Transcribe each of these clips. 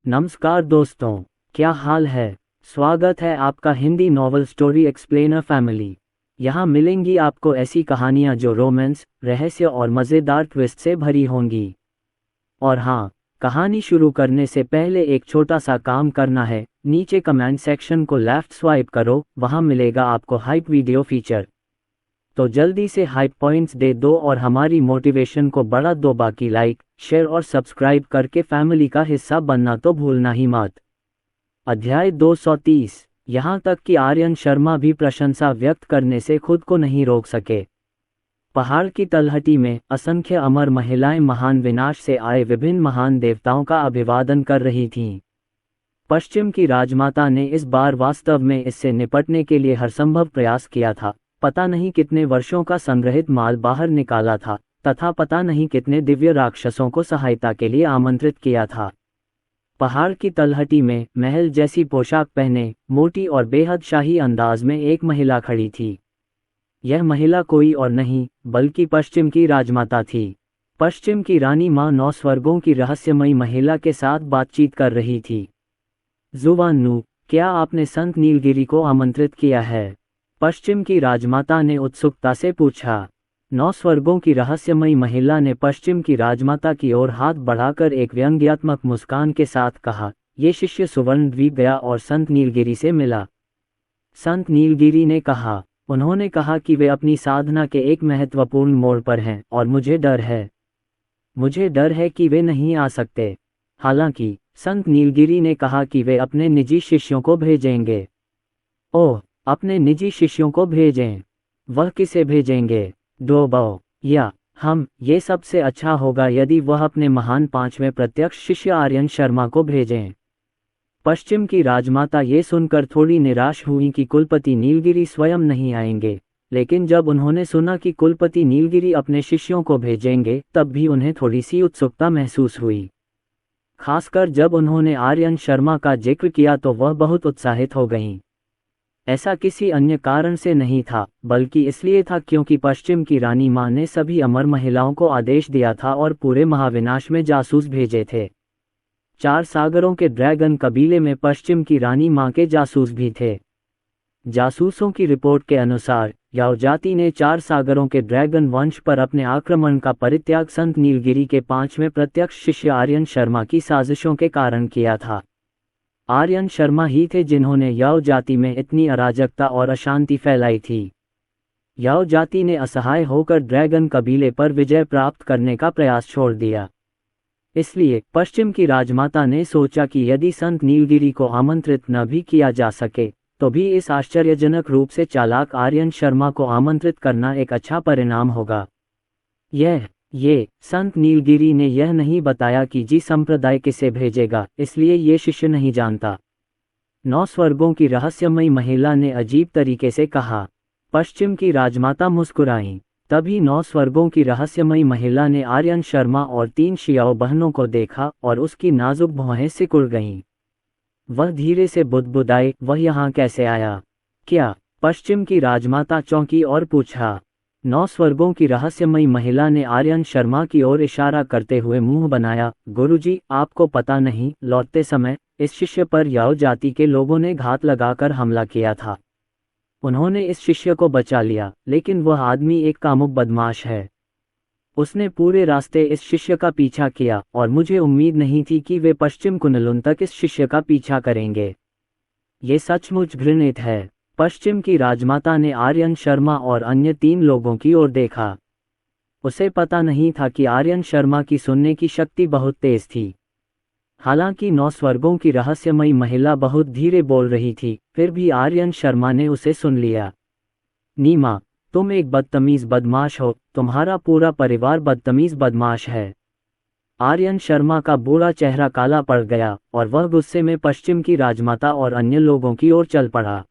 नमस्कार दोस्तों, क्या हाल है। स्वागत है आपका Hindi novel story explainer family. यहाँ मिलेंगी आपको ऐसी कहानियाँ जो रोमांस, रहस्य और मज़ेदार ट्विस्ट से भरी होंगी। और हाँ, कहानी शुरू करने से पहले एक छोटा सा काम करना है। नीचे कमेंट सेक्शन को लेफ्ट स्वाइप करो, वहाँ मिलेगा आपको हाइप वीडियो फीचर। तो जल्दी से हाइप पॉइंट्स दे दो और हमारी मोटिवेशन को बढ़ा दो। बाकी लाइक, शेयर और सब्सक्राइब करके फैमिली का हिस्सा बनना तो भूलना ही मत। अध्याय 230। यहाँ तक कि आर्यन शर्मा भी प्रशंसा व्यक्त करने से खुद को नहीं रोक सके। पहाड़ की तलहटी में असंख्य अमर महिलाएं महान विनाश से आए विभिन्न महान देवताओं का अभिवादन कर रही थीं। पश्चिम की राजमाता ने इस बार वास्तव में इससे निपटने के लिए हरसंभव प्रयास किया था। पता नहीं कितने वर्षों का संग्रहित माल बाहर निकाला था तथा पता नहीं कितने दिव्य राक्षसों को सहायता के लिए आमंत्रित किया था। पहाड़ की तलहटी में महल जैसी पोशाक पहने, मोटी और बेहद शाही अंदाज में एक महिला खड़ी थी। यह महिला कोई और नहीं बल्कि पश्चिम की राजमाता थी। पश्चिम की रानी माँ 9 स्वर्गों की रहस्यमयी महिला के साथ बातचीत कर रही थी। जुवानु, क्या आपने संत नीलगिरी को आमंत्रित किया है? पश्चिम की राजमाता ने उत्सुकता से पूछा। 9 स्वर्गों की रहस्यमयी महिला ने पश्चिम की राजमाता की ओर हाथ बढ़ाकर एक व्यंग्यात्मक मुस्कान के साथ कहा, ये शिष्य सुवर्ण द्वीप गया और संत नीलगिरी से मिला। संत नीलगिरी ने कहा, उन्होंने कहा कि वे अपनी साधना के एक महत्वपूर्ण मोड़ पर हैं और मुझे डर है। मुझे डर है कि वे नहीं आ सकते। हालांकि संत नीलगिरी ने कहा कि वे अपने निजी शिष्यों को भेजेंगे। ओह, अपने निजी शिष्यों को भेजें? वह किसे भेजेंगे? डोबो या हम? ये सबसे अच्छा होगा यदि वह अपने महान 5वें प्रत्यक्ष शिष्य आर्यन शर्मा को भेजें। पश्चिम की राजमाता ये सुनकर थोड़ी निराश हुई कि कुलपति नीलगिरी स्वयं नहीं आएंगे, लेकिन जब उन्होंने सुना कि कुलपति नीलगिरी अपने शिष्यों को भेजेंगे तब भी उन्हें थोड़ी सी उत्सुकता महसूस हुई। खासकर जब उन्होंने आर्यन शर्मा का जिक्र किया तो वह बहुत उत्साहित हो गईं। ऐसा किसी अन्य कारण से नहीं था, बल्कि इसलिए था क्योंकि पश्चिम की रानी माँ ने सभी अमर महिलाओं को आदेश दिया था और पूरे महाविनाश में जासूस भेजे थे। 4 सागरों के ड्रैगन कबीले में पश्चिम की रानी माँ के जासूस भी थे। जासूसों की रिपोर्ट के अनुसार याओ जाति ने 4 सागरों के ड्रैगन वंश पर अपने आक्रमण का परित्याग संत नीलगिरी के 5वें प्रत्यक्ष शिष्य आर्यन शर्मा की साजिशों के कारण किया था। आर्यन शर्मा ही थे जिन्होंने याओ जाति में इतनी अराजकता और अशांति फैलाई थी। याओ जाति ने असहाय होकर ड्रैगन कबीले पर विजय प्राप्त करने का प्रयास छोड़ दिया। इसलिए पश्चिम की राजमाता ने सोचा कि यदि संत नीलगिरी को आमंत्रित न भी किया जा सके तो भी इस आश्चर्यजनक रूप से चालाक आर्यन शर्मा को आमंत्रित करना एक अच्छा परिणाम होगा। ये संत नीलगिरी ने यह नहीं बताया कि जी संप्रदाय किसे भेजेगा, इसलिए ये शिष्य नहीं जानता। 9 स्वर्गों की रहस्यमयी महिला ने अजीब तरीके से कहा। पश्चिम की राजमाता मुस्कुराईं। तभी 9 स्वर्गों की रहस्यमयी महिला ने आर्यन शर्मा और 3 शियाओ बहनों को देखा और उसकी नाजुक भौहें सिकुड़ गईं। वह धीरे से बुदबुदाई, वह यहाँ कैसे आया? क्या? पश्चिम की राजमाता चौंकी और पूछा। 9 स्वर्गों की रहस्यमयी महिला ने आर्यन शर्मा की ओर इशारा करते हुए मुंह बनाया। गुरुजी, आपको पता नहीं, लौटते समय इस शिष्य पर याओ जाति के लोगों ने घात लगाकर हमला किया था। उन्होंने इस शिष्य को बचा लिया, लेकिन वह आदमी एक कामुक बदमाश है। उसने पूरे रास्ते इस शिष्य का पीछा किया और मुझे उम्मीद नहीं थी कि वे पश्चिम कुनलुन तक इस शिष्य का पीछा करेंगे। ये सचमुच घृणित है। पश्चिम की राजमाता ने आर्यन शर्मा और अन्य 3 लोगों की ओर देखा। उसे पता नहीं था कि आर्यन शर्मा की सुनने की शक्ति बहुत तेज थी। हालांकि 9 स्वर्गों की रहस्यमयी महिला बहुत धीरे बोल रही थी, फिर भी आर्यन शर्मा ने उसे सुन लिया। नीमा, तुम एक बदतमीज बदमाश हो, तुम्हारा पूरा परिवार बदतमीज बदमाश है। आर्यन शर्मा का बूढ़ा चेहरा काला पड़ गया और वह गुस्से में पश्चिम की राजमाता और अन्य लोगों की ओर चल पड़ा।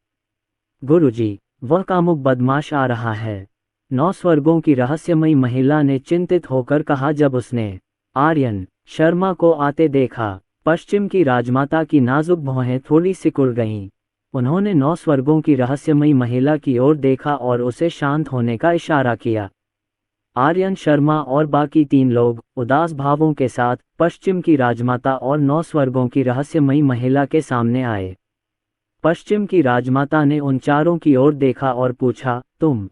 गुरुजी, वह कामुक बदमाश आ रहा है, 9 स्वर्गों की रहस्यमयी महिला ने चिंतित होकर कहा जब उसने आर्यन शर्मा को आते देखा। पश्चिम की राजमाता की नाजुक भौहें थोड़ी सिकुड़ गईं। उन्होंने 9 स्वर्गों की रहस्यमयी महिला की ओर देखा और उसे शांत होने का इशारा किया। आर्यन शर्मा और बाकी 3 लोग उदास भावों के साथ पश्चिम की राजमाता और 9 स्वर्गों की रहस्यमयी महिला के सामने आए। पश्चिम की राजमाता ने उन चारों की ओर देखा और पूछा, तुम?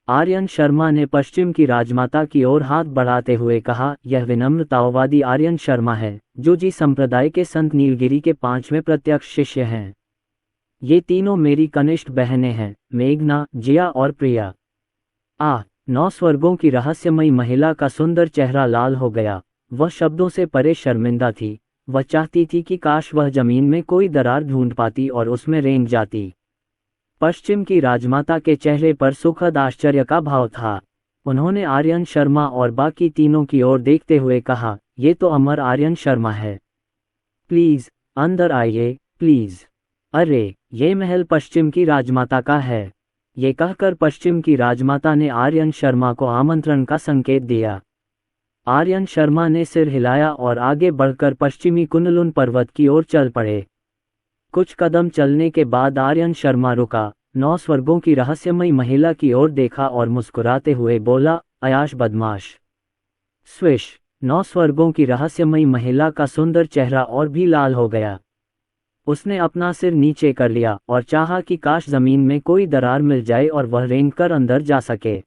आर्यन शर्मा ने पश्चिम की राजमाता की ओर हाथ बढ़ाते हुए कहा, यह विनम्र ताओवादी आर्यन शर्मा है, जो जी संप्रदाय के संत नीलगिरी के 5वें प्रत्यक्ष शिष्य हैं। ये तीनों मेरी कनिष्ठ बहनें हैं, मेघना, जिया और प्रिया। 9 स्वर्गों की रहस्यमयी महिला का सुंदर चेहरा लाल हो गया। वह शब्दों से परे शर्मिंदा थी। वह चाहती थी कि काश वह जमीन में कोई दरार ढूंढ पाती और उसमें रेंग जाती। पश्चिम की राजमाता के चेहरे पर सुखद आश्चर्य का भाव था। उन्होंने आर्यन शर्मा और बाकी तीनों की ओर देखते हुए कहा, ये तो अमर आर्यन शर्मा है। प्लीज अंदर आइए, प्लीज। अरे, ये महल पश्चिम की राजमाता का है। ये कहकर पश्चिम की राजमाता ने आर्यन शर्मा को आमंत्रण का संकेत दिया। आर्यन शर्मा ने सिर हिलाया और आगे बढ़कर पश्चिमी कुनलुन पर्वत की ओर चल पड़े। कुछ कदम चलने के बाद आर्यन शर्मा रुका, 9 स्वर्गों की रहस्यमयी महिला की ओर देखा और मुस्कुराते हुए बोला, अयाश बदमाश। स्विश। 9 स्वर्गों की रहस्यमयी महिला का सुंदर चेहरा और भी लाल हो गया। उसने अपना सिर नीचे कर लिया और चाहा कि काश जमीन में कोई दरार मिल जाए और वह रेंग कर अंदर जा सके।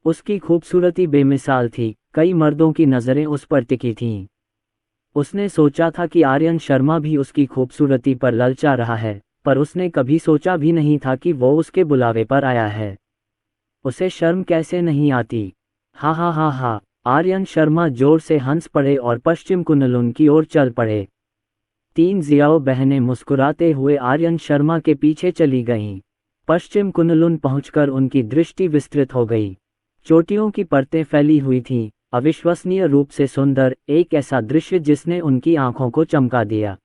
उसकी खूबसूरती बेमिसाल थी, कई मर्दों की नज़रें उस पर टिकी थीं। उसने सोचा था कि आर्यन शर्मा भी उसकी खूबसूरती पर ललचा रहा है, पर उसने कभी सोचा भी नहीं था कि वो उसके बुलावे पर आया है। उसे शर्म कैसे नहीं आती। हा हा हा हा। आर्यन शर्मा जोर से हंस पड़े और पश्चिम कुनलुन की ओर चल पड़े। 3 जियाओ बहनें मुस्कुराते हुए आर्यन शर्मा के पीछे चली गईं। पश्चिम कुनलुन पहुंचकर उनकी दृष्टि विस्तृत हो गई। चोटियों की परतें फैली हुई थीं, अविश्वसनीय रूप से सुंदर, एक ऐसा दृश्य जिसने उनकी आंखों को चमका दिया।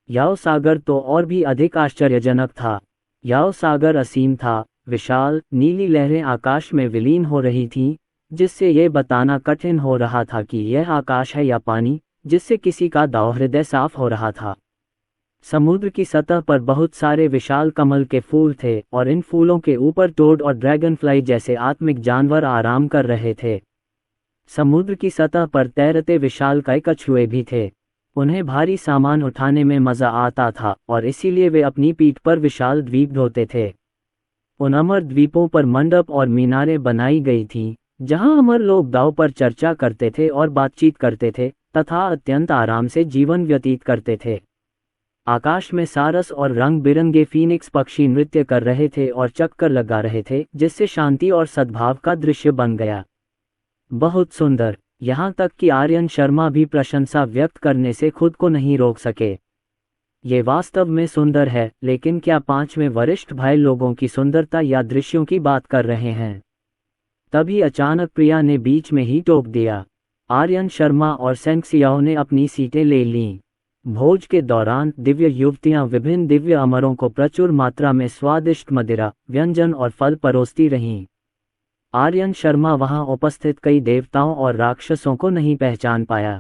याओ सागर तो और भी अधिक आश्चर्यजनक था। याओ सागर असीम था, विशाल, नीली लहरें आकाश में विलीन हो रही थीं, जिससे यह बताना कठिन हो रहा था कि यह आकाश है या पानी, जिससे किसी का दाव हृदय साफ हो रहा था। समुद्र की सतह पर बहुत सारे विशाल कमल के फूल थे और इन फूलों के ऊपर टोड और ड्रैगनफ्लाई जैसे आत्मिक जानवर आराम कर रहे थे। समुद्र की सतह पर तैरते विशालकाय कछुए भी थे। उन्हें भारी सामान उठाने में मजा आता था और इसीलिए वे अपनी पीठ पर विशाल द्वीप ढोते थे। उन अमर द्वीपों पर मंडप और मीनारें बनाई गई थीं, जहां अमर लोग दाव पर चर्चा करते थे और बातचीत करते थे तथा अत्यंत आराम से जीवन व्यतीत करते थे। आकाश में सारस और रंग बिरंगे फीनिक्स पक्षी नृत्य कर रहे थे और चक्कर लगा रहे थे, जिससे शांति और सद्भाव का दृश्य बन गया। बहुत सुंदर, यहाँ तक कि आर्यन शर्मा भी प्रशंसा व्यक्त करने से खुद को नहीं रोक सके। ये वास्तव में सुंदर है, लेकिन क्या 5वें वरिष्ठ भाई लोगों की सुंदरता या दृश्यों की बात कर रहे हैं? तभी अचानक प्रिया ने बीच में ही टोक दिया। आर्यन शर्मा और सेंक्सियाओ ने अपनी सीटें ले लीं। भोज के दौरान दिव्य युवतियां विभिन्न दिव्य अमरों को प्रचुर मात्रा में स्वादिष्ट मदिरा, व्यंजन और फल परोसती रहीं। आर्यन शर्मा वहां उपस्थित कई देवताओं और राक्षसों को नहीं पहचान पाया।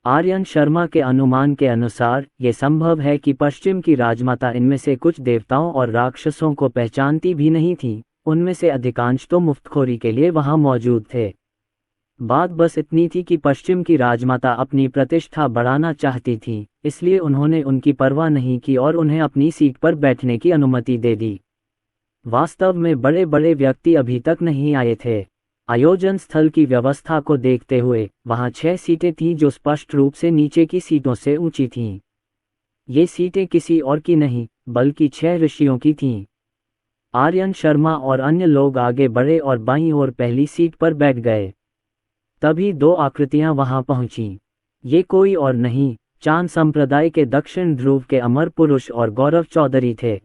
आर्यन शर्मा के अनुमान के अनुसार ये संभव है कि पश्चिम की राजमाता इनमें से कुछ देवताओं और राक्षसों को पहचानती भी नहीं थी, उनमें से अधिकांश तो मुफ्तखोरी के लिए वहां मौजूद थे। बात बस इतनी थी कि पश्चिम की राजमाता अपनी प्रतिष्ठा बढ़ाना चाहती थी, इसलिए उन्होंने उनकी परवाह नहीं की और उन्हें अपनी सीट पर बैठने की अनुमति दे दी। वास्तव में बड़े बड़े व्यक्ति अभी तक नहीं आए थे। आयोजन स्थल की व्यवस्था को देखते हुए वहां 6 सीटें थीं जो स्पष्ट रूप से नीचे की सीटों से ऊंची थीं। ये सीटें किसी और की नहीं, बल्कि 6 ऋषियों की थीं। आर्यन शर्मा और अन्य लोग आगे बढ़े और बाईं ओर पहली सीट पर बैठ गए। तभी 2 आकृतियां वहां पहुंचीं। ये कोई और नहीं, चांद संप्रदाय के दक्षिण ध्रुव के अमर पुरुष और गौरव चौधरी थे।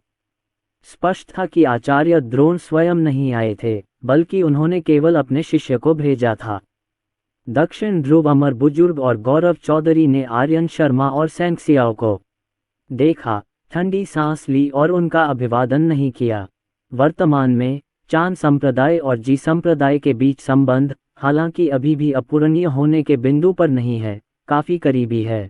स्पष्ट था कि आचार्य द्रोण स्वयं नहीं आए थे, बल्कि उन्होंने केवल अपने शिष्य को भेजा था। दक्षिण ध्रुव अमर बुजुर्ग और गौरव चौधरी ने आर्यन शर्मा और सेंक्सियाओ को देखा, ठंडी सांस ली और उनका अभिवादन नहीं किया। वर्तमान में चांद संप्रदाय और जी संप्रदाय के बीच संबंध, हालांकि अभी भी अपूरणीय होने के बिंदु पर नहीं है, काफी करीबी है।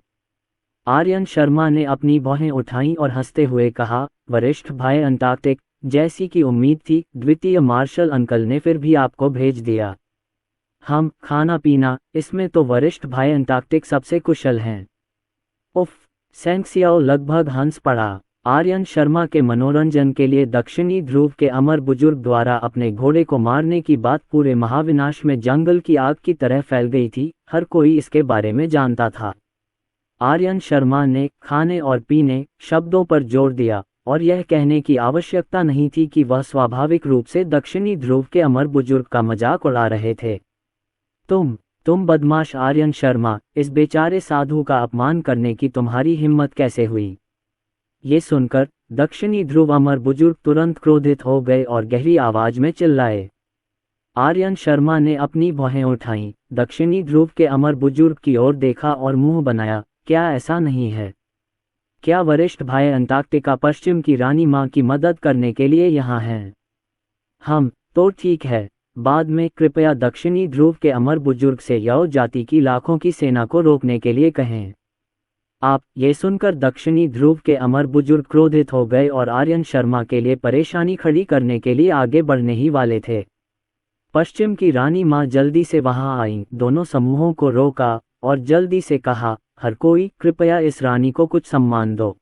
आर्यन शर्मा ने अपनी भौहें उठाईं और हंसते हुए कहा, वरिष्ठ भाई अंटार्कटिक, जैसी कि उम्मीद थी, द्वितीय मार्शल अंकल ने फिर भी आपको भेज दिया। हम खाना पीना, इसमें तो वरिष्ठ भाई अंटार्कटिक सबसे कुशल हैं। उफ, सेंक्सियाओ लगभग हंस पड़ा। आर्यन शर्मा के मनोरंजन के लिए दक्षिणी ध्रुव के अमर बुजुर्ग द्वारा अपने घोड़े को मारने की बात पूरे महाविनाश में जंगल की आग की तरह फैल गई थी। हर कोई इसके बारे में जानता था। आर्यन शर्मा ने खाने और पीने शब्दों पर जोर दिया और यह कहने की आवश्यकता नहीं थी कि वह स्वाभाविक रूप से दक्षिणी ध्रुव के अमर बुजुर्ग का मजाक उड़ा रहे थे। तुम बदमाश आर्यन शर्मा, इस बेचारे साधु का अपमान करने की तुम्हारी हिम्मत कैसे हुई? ये सुनकर दक्षिणी ध्रुव अमर बुजुर्ग तुरंत क्रोधित हो गए और गहरी आवाज में चिल्लाए। आर्यन शर्मा ने अपनी भौहें उठाईं, दक्षिणी ध्रुव के अमर बुजुर्ग की ओर देखा और मुंह बनाया। क्या ऐसा नहीं है? क्या वरिष्ठ भाई अंटार्कटिका पश्चिम की रानी माँ की मदद करने के लिए यहाँ हैं? हम तो ठीक है। बाद में कृपया दक्षिणी ध्रुव के अमर बुजुर्ग से याओ जाति की लाखों की सेना को रोकने के लिए कहें। आप ये सुनकर दक्षिणी ध्रुव के अमर बुजुर्ग क्रोधित हो गए और आर्यन शर्मा के लिए परेशानी खड़ी करने के लिए आगे बढ़ने ही वाले थे। पश्चिम की रानी माँ जल्दी से वहां आईं, दोनों समूहों को रोका और जल्दी से कहा, हर कोई कृपया इस रानी को कुछ सम्मान दो।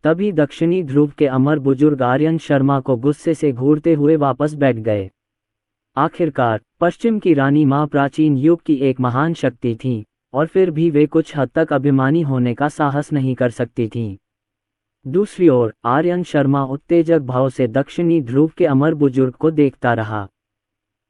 तभी दक्षिणी ध्रुव के अमर बुजुर्ग आर्यन शर्मा को गुस्से से घूरते हुए वापस बैठ गए। आखिरकार पश्चिम की रानी माँ प्राचीन युग की एक महान शक्ति थीं, और फिर भी वे कुछ हद तक अभिमानी होने का साहस नहीं कर सकती थीं। दूसरी ओर आर्यन शर्मा उत्तेजक भाव से दक्षिणी ध्रुव के अमर बुजुर्ग को देखता रहा।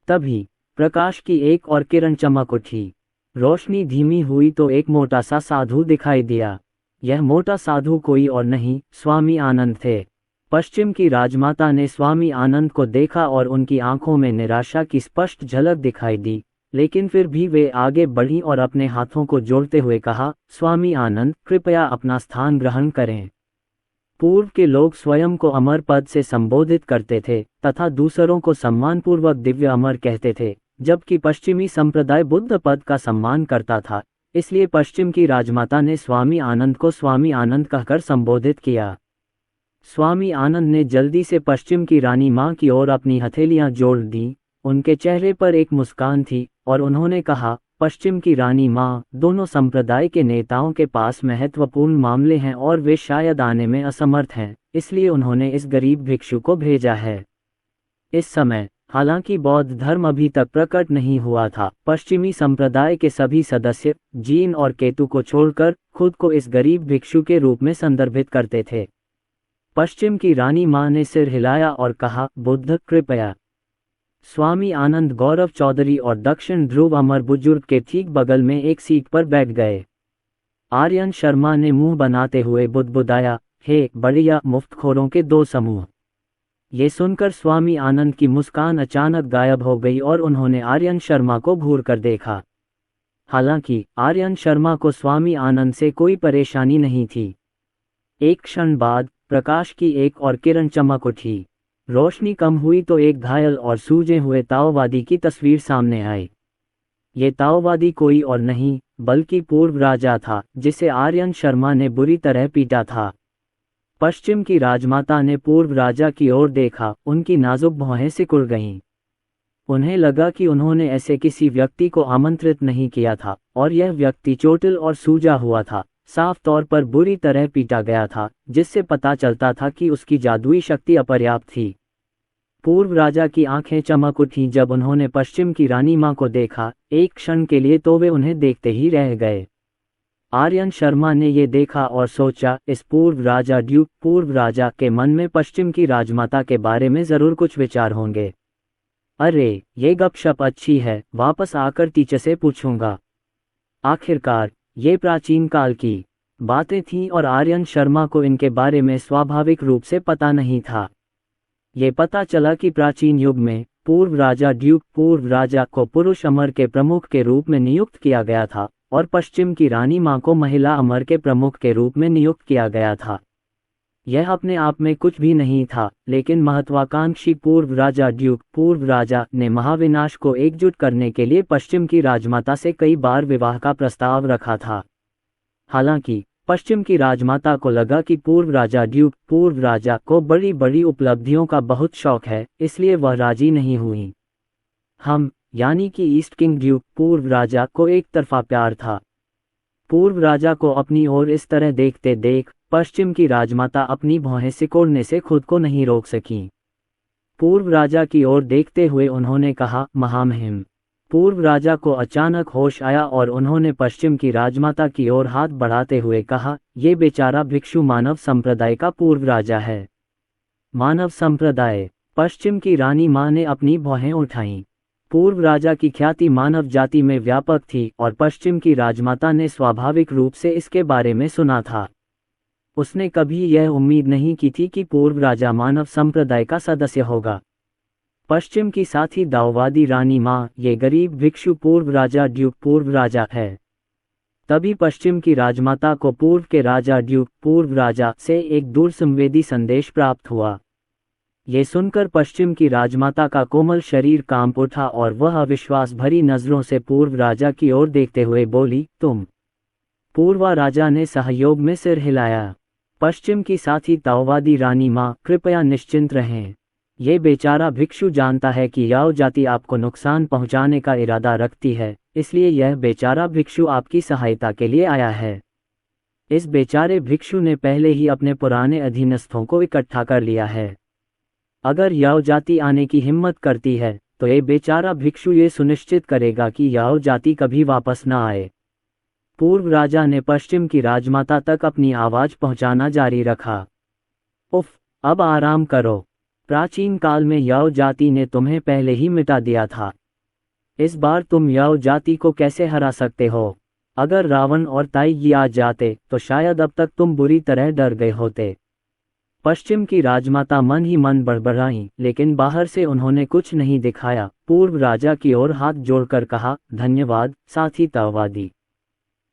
तभी प्रकाश की एक और किरण चमक उठी। रोशनी धीमी हुई तो एक मोटा सा साधु दिखाई दिया। यह मोटा साधु कोई और नहीं, स्वामी आनंद थे। पश्चिम की राजमाता ने स्वामी आनंद को देखा और उनकी आंखों में निराशा की स्पष्ट झलक दिखाई दी, लेकिन फिर भी वे आगे बढ़ी और अपने हाथों को जोड़ते हुए कहा, स्वामी आनंद, कृपया अपना स्थान ग्रहण करें। पूर्व के लोग स्वयं को अमर पद से संबोधित करते थे तथा दूसरों को सम्मानपूर्वक दिव्य अमर कहते थे, जबकि पश्चिमी संप्रदाय बुद्ध पद का सम्मान करता था। इसलिए पश्चिम की राजमाता ने स्वामी आनंद को स्वामी आनंद कहकर संबोधित किया। स्वामी आनंद ने जल्दी से पश्चिम की रानी माँ की ओर अपनी हथेलियां जोड़ दी। उनके चेहरे पर एक मुस्कान थी और उन्होंने कहा, पश्चिम की रानी माँ, दोनों संप्रदाय के नेताओं के पास महत्वपूर्ण मामले हैं और वे शायद आने में असमर्थ हैं, इसलिए उन्होंने इस गरीब भिक्षु को भेजा है। इस समय हालांकि बौद्ध धर्म अभी तक प्रकट नहीं हुआ था, पश्चिमी संप्रदाय के सभी सदस्य जीन और केतु को छोड़कर खुद को इस गरीब भिक्षु के रूप में संदर्भित करते थे। पश्चिम की रानी माँ ने सिर हिलाया और कहा, बुद्ध कृपया। स्वामी आनंद गौरव चौधरी और दक्षिण ध्रुव अमर बुजुर्ग के ठीक बगल में एक सीट पर बैठ गए। आर्यन शर्मा ने मुंह बनाते हुए बुदबुदाया, हे बढ़िया मुफ्तखोरों के दो समूह। ये सुनकर स्वामी आनंद की मुस्कान अचानक गायब हो गई और उन्होंने आर्यन शर्मा को घूर कर देखा। हालांकि आर्यन शर्मा को स्वामी आनंद से कोई परेशानी नहीं थी। एक क्षण बाद प्रकाश की एक और किरण चमक उठी। रोशनी कम हुई तो एक घायल और सूजे हुए ताओवादी की तस्वीर सामने आई। ये ताओवादी कोई और नहीं बल्कि पूर्व राजा था, जिसे आर्यन शर्मा ने बुरी तरह पीटा था। पश्चिम की राजमाता ने पूर्व राजा की ओर देखा, उनकी नाजुक भौहें सिकुड़ गईं। उन्हें लगा कि उन्होंने ऐसे किसी व्यक्ति को आमंत्रित नहीं किया था और यह व्यक्ति चोटिल और सूजा हुआ था, साफ तौर पर बुरी तरह पीटा गया था, जिससे पता चलता था कि उसकी जादुई शक्ति अपर्याप्त थी। पूर्व राजा की आंखें चमक उठीं जब उन्होंने पश्चिम की रानी माँ को देखा। एक क्षण के लिए तो वे उन्हें देखते ही रह गए। आर्यन शर्मा ने ये देखा और सोचा, इस पूर्व राजा के मन में पश्चिम की राजमाता के बारे में जरूर कुछ विचार होंगे। अरे ये गपशप अच्छी है, वापस आकर टीचर से पूछूंगा। आखिरकार ये प्राचीन काल की बातें थीं और आर्यन शर्मा को इनके बारे में स्वाभाविक रूप से पता नहीं था। ये पता चला कि प्राचीन युग में पूर्व राजा को पुरुष अमर के प्रमुख के रूप में नियुक्त किया गया था और पश्चिम की रानी माँ को महिला अमर के प्रमुख के रूप में नियुक्त किया गया था। यह अपने आप में कुछ भी नहीं था, लेकिन महत्वाकांक्षी पूर्व राजा ने महाविनाश को एकजुट करने के लिए पश्चिम की राजमाता से कई बार विवाह का प्रस्ताव रखा था। हालांकि पश्चिम की राजमाता को लगा कि पूर्व राजा को बड़ी बड़ी उपलब्धियों का बहुत शौक है, इसलिए वह राजी नहीं हुई। हम यानी कि ईस्ट किंग ड्यूक पूर्व राजा को एक तरफा प्यार था। पूर्व राजा को अपनी ओर इस तरह देखते देख पश्चिम की राजमाता अपनी भौहें सिकोड़ने से खुद को नहीं रोक सकीं। पूर्व राजा की ओर देखते हुए उन्होंने कहा, महामहिम। पूर्व राजा को अचानक होश आया और उन्होंने पश्चिम की राजमाता की ओर हाथ बढ़ाते हुए कहा, ये बेचारा भिक्षु मानव संप्रदाय का पूर्व राजा है। मानव संप्रदाय। पश्चिम की रानी माँ ने अपनी भौहें उठाईं। पूर्व राजा की ख्याति मानव जाति में व्यापक थी और पश्चिम की राजमाता ने स्वाभाविक रूप से इसके बारे में सुना था। उसने कभी यह उम्मीद नहीं की थी कि पूर्व राजा मानव संप्रदाय का सदस्य होगा। पश्चिम की साथी दाऊवादी रानी माँ, ये गरीब भिक्षु पूर्व राजा ड्यूक पूर्व राजा है। तभी पश्चिम की राजमाता को पूर्व के राजा ड्यूक पूर्व राजा से एक दूरसंवेदी संदेश प्राप्त हुआ। ये सुनकर पश्चिम की राजमाता का कोमल शरीर कांप उठा और वह अविश्वास भरी नजरों से पूर्व राजा की ओर देखते हुए बोली, तुम। पूर्वा राजा ने सहयोग में सिर हिलाया। पश्चिम की साथी ताओवादी रानी माँ, कृपया निश्चिंत रहें। ये बेचारा भिक्षु जानता है कि याओ जाति आपको नुकसान पहुंचाने का इरादा रखती है, इसलिए यह बेचारा भिक्षु आपकी सहायता के लिए आया है। इस बेचारे भिक्षु ने पहले ही अपने पुराने अधीनस्थों को इकट्ठा कर लिया है। अगर याओ जाति आने की हिम्मत करती है तो ये बेचारा भिक्षु ये सुनिश्चित करेगा कि याओ जाति कभी वापस न आए। पूर्व राजा ने पश्चिम की राजमाता तक अपनी आवाज पहुंचाना जारी रखा। उफ, अब आराम करो। प्राचीन काल में याओ जाति ने तुम्हें पहले ही मिटा दिया था। इस बार तुम याओ जाति को कैसे हरा सकते हो? अगर रावण और ताइगी आ जाते तो शायद अब तक तुम बुरी तरह डर गए होते। पश्चिम की राजमाता मन ही मन बड़बड़ाईं, लेकिन बाहर से उन्होंने कुछ नहीं दिखाया। पूर्व राजा की ओर हाथ जोड़कर कहा, धन्यवाद साथी ताओवादी।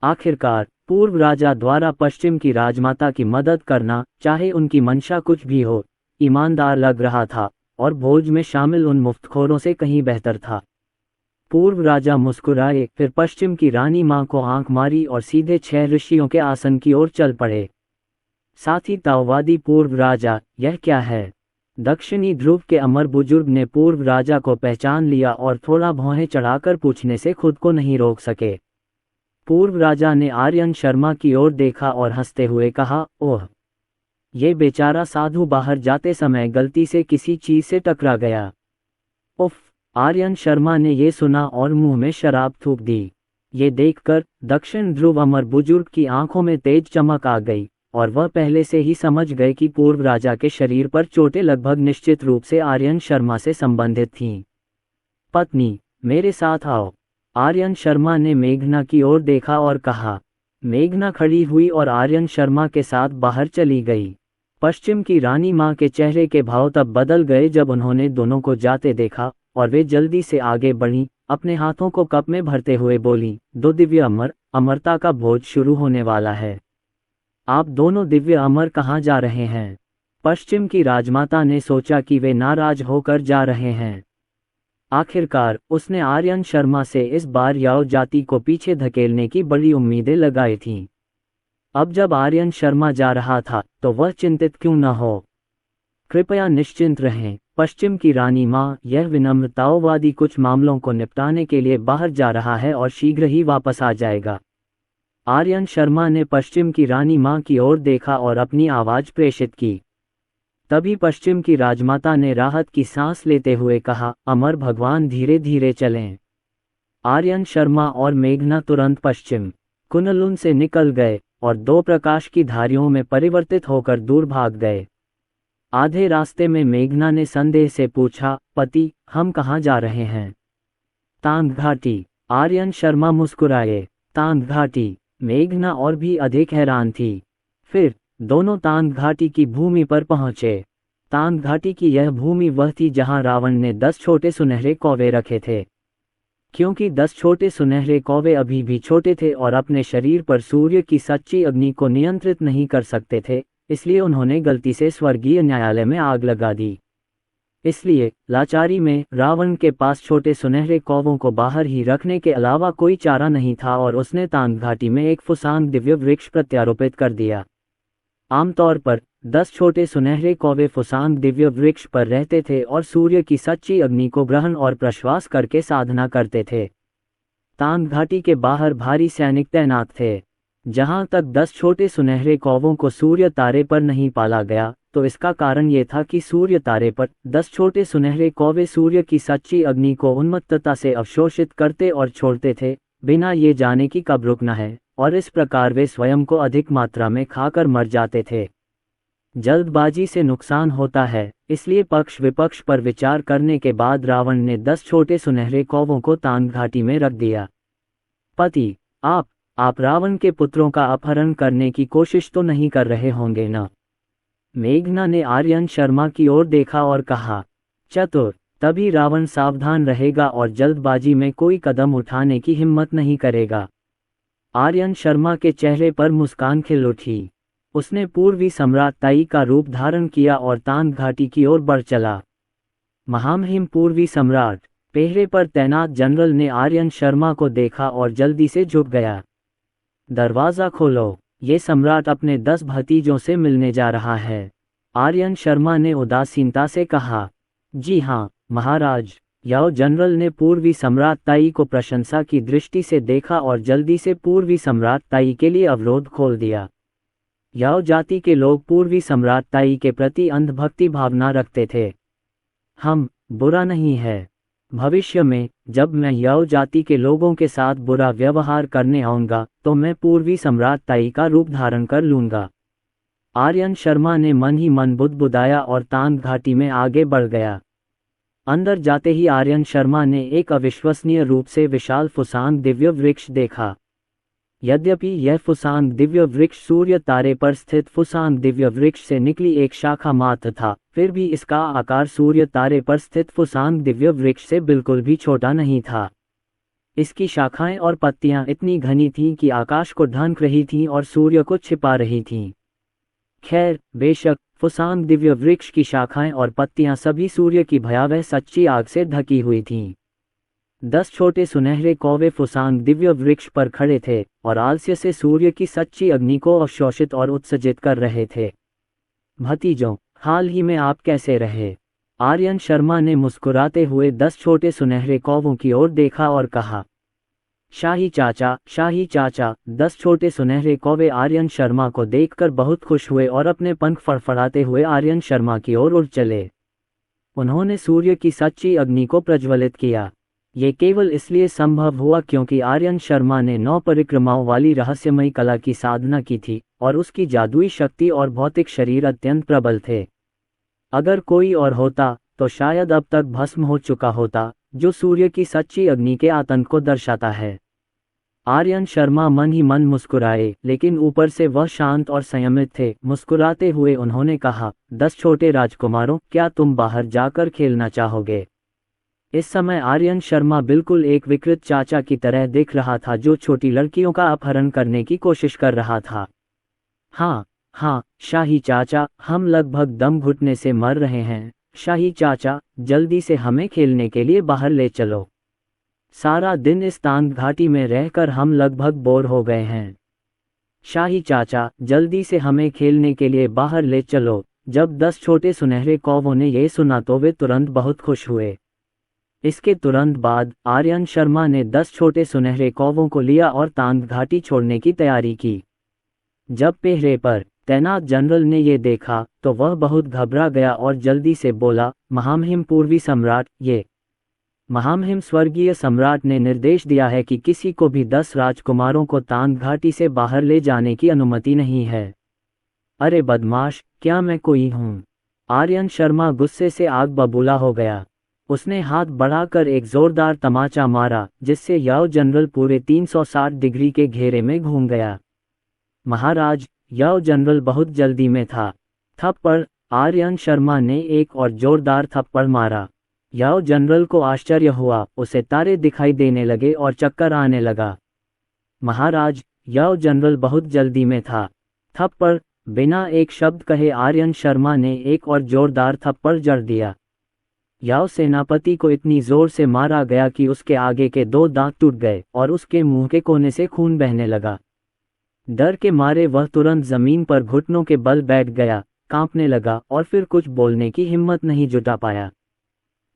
आखिरकार पूर्व राजा द्वारा पश्चिम की राजमाता की मदद करना, चाहे उनकी मंशा कुछ भी हो, ईमानदार लग रहा था और भोज में शामिल उन मुफ्तखोरों से कहीं बेहतर था। पूर्व राजा मुस्कुराए, फिर पश्चिम की रानी माँ को आंख मारी और सीधे 6 ऋषियों के आसन की ओर चल पड़े। साथी ताओवादी पूर्व राजा, यह क्या है? दक्षिणी ध्रुव के अमर बुजुर्ग ने पूर्व राजा को पहचान लिया और थोड़ा भौहें चढ़ाकर पूछने से खुद को नहीं रोक सके। पूर्व राजा ने आर्यन शर्मा की ओर देखा और हंसते हुए कहा, ओह, ये बेचारा साधु बाहर जाते समय गलती से किसी चीज से टकरा गया। उफ। आर्यन शर्मा ने ये सुना और मुंह में शराब थूक दी। ये देखकर दक्षिण ध्रुव अमर बुजुर्ग की आंखों में तेज चमक आ गई और वह पहले से ही समझ गए कि पूर्व राजा के शरीर पर चोटें लगभग निश्चित रूप से आर्यन शर्मा से संबंधित थीं। पत्नी, मेरे साथ आओ। आर्यन शर्मा ने मेघना की ओर देखा और कहा। मेघना खड़ी हुई और आर्यन शर्मा के साथ बाहर चली गई। पश्चिम की रानी माँ के चेहरे के भाव तब बदल गए जब उन्होंने दोनों को जाते देखा और वे जल्दी से आगे बढ़ीं, अपने हाथों को कप में भरते हुए बोली, दो दिव्य अमर, अमरता का भोज शुरू होने वाला है। आप दोनों दिव्य अमर कहाँ जा रहे हैं? पश्चिम की राजमाता ने सोचा कि वे नाराज होकर जा रहे हैं। आखिरकार उसने आर्यन शर्मा से इस बार याओ जाति को पीछे धकेलने की बड़ी उम्मीदें लगाई थीं। अब जब आर्यन शर्मा जा रहा था तो वह चिंतित क्यों न हो। कृपया निश्चिंत रहें, पश्चिम की रानी माँ, यह विनम्र ताओवादी कुछ मामलों को निपटाने के लिए बाहर जा रहा है और शीघ्र ही वापस आ जाएगा। आर्यन शर्मा ने पश्चिम की रानी माँ की ओर देखा और अपनी आवाज प्रेषित की। तभी पश्चिम की राजमाता ने राहत की सांस लेते हुए कहा, अमर भगवान, धीरे धीरे चलें। आर्यन शर्मा और मेघना तुरंत पश्चिम कुनलुन से निकल गए और 2 प्रकाश की धारियों में परिवर्तित होकर दूर भाग गए। आधे रास्ते में मेघना ने संदेह से पूछा, पति, हम कहाँ जा रहे हैं? तांग घाटी। आर्यन शर्मा मुस्कुराए। तांग घाटी? मेघना और भी अधिक हैरान थी। फिर दोनों तांग घाटी की भूमि पर पहुंचे। तांग घाटी की यह भूमि वह थी जहां रावण ने 10 छोटे सुनहरे कौवे रखे थे। क्योंकि 10 छोटे सुनहरे कौवे अभी भी छोटे थे और अपने शरीर पर सूर्य की सच्ची अग्नि को नियंत्रित नहीं कर सकते थे, इसलिए उन्होंने गलती से स्वर्गीय न्यायालय में आग लगा दी। इसलिए लाचारी में रावण के पास छोटे सुनहरे कौवों को बाहर ही रखने के अलावा कोई चारा नहीं था और उसने तांग घाटी में एक फुसांग दिव्य वृक्ष प्रत्यारोपित कर दिया। आमतौर पर 10 छोटे सुनहरे कौवे फुसांग दिव्य वृक्ष पर रहते थे और सूर्य की सच्ची अग्नि को ग्रहण और प्रश्वास करके साधना करते थे। तांग घाटी के बाहर भारी सैनिक तैनात थे। जहां तक 10 छोटे सुनहरे कौवों को सूर्य तारे पर नहीं पाला गया, तो इसका कारण ये था कि सूर्य तारे पर 10 छोटे सुनहरे कौवे सूर्य की सच्ची अग्नि को उन्मत्तता से अवशोषित करते और छोड़ते थे, बिना ये जाने कि कब रुकना है, और इस प्रकार वे स्वयं को अधिक मात्रा में खाकर मर जाते थे। जल्दबाजी से नुकसान होता है, इसलिए पक्ष विपक्ष पर विचार करने के बाद रावण ने 10 छोटे सुनहरे कौवों को तांग घाटी में रख दिया। पति, आप रावण के पुत्रों का अपहरण करने की कोशिश तो नहीं कर रहे होंगे न? मेघना ने आर्यन शर्मा की ओर देखा और कहा। चतुर, तभी रावण सावधान रहेगा और जल्दबाजी में कोई कदम उठाने की हिम्मत नहीं करेगा। आर्यन शर्मा के चेहरे पर मुस्कान खिल उठी। उसने पूर्वी सम्राट ताई का रूप धारण किया और तांग घाटी की ओर बढ़ चला। महामहिम पूर्वी सम्राट, पहरे पर तैनात जनरल ने आर्यन शर्मा को देखा और जल्दी से झुक गया। दरवाज़ा खोलो, ये सम्राट अपने 10 भतीजों से मिलने जा रहा है। आर्यन शर्मा ने उदासीनता से कहा। जी हाँ महाराज। याओ जनरल ने पूर्वी सम्राट ताई को प्रशंसा की दृष्टि से देखा और जल्दी से पूर्वी सम्राट ताई के लिए अवरोध खोल दिया। याओ जाति के लोग पूर्वी सम्राट ताई के प्रति अंधभक्ति भावना रखते थे। बुरा नहीं है। भविष्य में जब मैं याओ जाति के लोगों के साथ बुरा व्यवहार करने आऊंगा तो मैं पूर्वी सम्राट ताई का रूप धारण कर लूंगा। आर्यन शर्मा ने मन ही मन बुदबुदाया और तांग घाटी में आगे बढ़ गया। अंदर जाते ही आर्यन शर्मा ने एक अविश्वसनीय रूप से विशाल फुसांग दिव्य वृक्ष देखा। यद्यपि यह फुसांग दिव्य वृक्ष सूर्य तारे पर स्थित फुसांग दिव्य वृक्ष से निकली एक शाखा मात्र था, फिर भी इसका आकार सूर्य तारे पर स्थित फुसांग दिव्य वृक्ष से बिल्कुल भी छोटा नहीं था। इसकी शाखाएं और पत्तियां इतनी घनी थीं कि आकाश को ढक रही थीं और सूर्य को छिपा रही थीं। खैर, बेशक फुसांग दिव्य वृक्ष की शाखाएं और पत्तियां सभी सूर्य की भयावह सच्ची आग से ढकी हुई थीं। 10 छोटे सुनहरे कौवे फुसांग दिव्य वृक्ष पर खड़े थे और आलस्य से सूर्य की सच्ची अग्नि को अवशोषित और उत्सर्जित कर रहे थे। भतीजों, हाल ही में आप कैसे रहे? आर्यन शर्मा ने मुस्कुराते हुए 10 छोटे सुनहरे कौवों की ओर देखा और कहा। शाही चाचा। 10 छोटे सुनहरे कौवे आर्यन शर्मा को देखकर बहुत खुश हुए और अपने पंख फड़फड़ाते हुए आर्यन शर्मा की ओर उड़ चले। उन्होंने सूर्य की सच्ची अग्नि को प्रज्वलित किया। ये केवल इसलिए संभव हुआ क्योंकि आर्यन शर्मा ने 9 परिक्रमाओं वाली रहस्यमयी कला की साधना की थी और उसकी जादुई शक्ति और भौतिक शरीर अत्यंत प्रबल थे। अगर कोई और होता तो शायद अब तक भस्म हो चुका होता, जो सूर्य की सच्ची अग्नि के आतंक को दर्शाता है। आर्यन शर्मा मन ही मन मुस्कुराए, लेकिन ऊपर से वह शांत और संयमित थे। मुस्कुराते हुए उन्होंने कहा, 10 छोटे राजकुमारों, क्या तुम बाहर जाकर खेलना चाहोगे? इस समय आर्यन शर्मा बिल्कुल एक विकृत चाचा की तरह दिख रहा था जो छोटी लड़कियों का अपहरण करने की कोशिश कर रहा था। हाँ शाही चाचा, हम लगभग दम घुटने से मर रहे हैं। शाही चाचा, जल्दी से हमें खेलने के लिए बाहर ले चलो। सारा दिन इस तांग घाटी में रहकर हम लगभग बोर हो गए हैं। शाही चाचा, जल्दी से हमें खेलने के लिए बाहर ले चलो। जब 10 छोटे सुनहरे कौवों ने यह सुना तो वे तुरंत बहुत खुश हुए। इसके तुरंत बाद आर्यन शर्मा ने 10 छोटे सुनहरे कौवों को लिया और तांग घाटी छोड़ने की तैयारी की। जब पहरे पर तैनात जनरल ने ये देखा तो वह बहुत घबरा गया और जल्दी से बोला, महामहिम पूर्वी सम्राट, ये महामहिम स्वर्गीय सम्राट ने निर्देश दिया है कि किसी को भी 10 राजकुमारों को तांग घाटी से बाहर ले जाने की अनुमति नहीं है। अरे बदमाश, क्या मैं कोई हूँ? आर्यन शर्मा गुस्से से आग बबूला हो गया। उसने हाथ बढ़ाकर एक जोरदार तमाचा मारा, जिससे याओ जनरल पूरे 360 डिग्री के घेरे में घूम गया। महाराज, याओ जनरल बहुत जल्दी में था। थप्पड़। आर्यन शर्मा ने एक और जोरदार थप्पड़ मारा। याओ जनरल को आश्चर्य हुआ, उसे तारे दिखाई देने लगे और चक्कर आने लगा। महाराज, याओ जनरल बहुत जल्दी में था। थप्पड़। बिना एक शब्द कहे आर्यन शर्मा ने एक और जोरदार थप्पड़ जड़ दिया। याओ सेनापति को इतनी जोर से मारा गया कि उसके आगे के 2 दांत टूट गए और उसके मुंह के कोने से खून बहने लगा। डर के मारे वह तुरंत जमीन पर घुटनों के बल बैठ गया। कांपने लगा और फिर कुछ बोलने की हिम्मत नहीं जुटा पाया।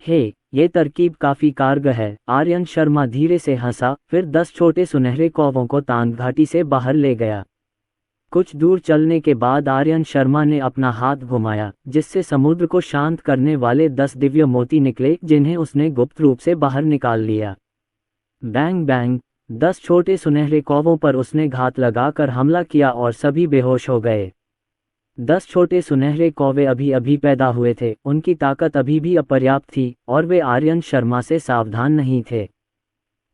हे, ये तरकीब काफी कारगर है। आर्यन शर्मा धीरे से हंसा, फिर 10 छोटे सुनहरे कौवों को तांग घाटी से बाहर ले गया। कुछ दूर चलने के बाद आर्यन शर्मा ने अपना हाथ घुमाया, जिससे समुद्र को शांत करने वाले 10 दिव्य मोती निकले, जिन्हें उसने गुप्त रूप से बाहर निकाल लिया। बैंग बैंग, 10 छोटे सुनहरे कौवों पर उसने घात लगाकर हमला किया और सभी बेहोश हो गए। 10 छोटे सुनहरे कौवे अभी अभी पैदा हुए थे, उनकी ताकत अभी भी अपर्याप्त थी और वे आर्यन शर्मा से सावधान नहीं थे।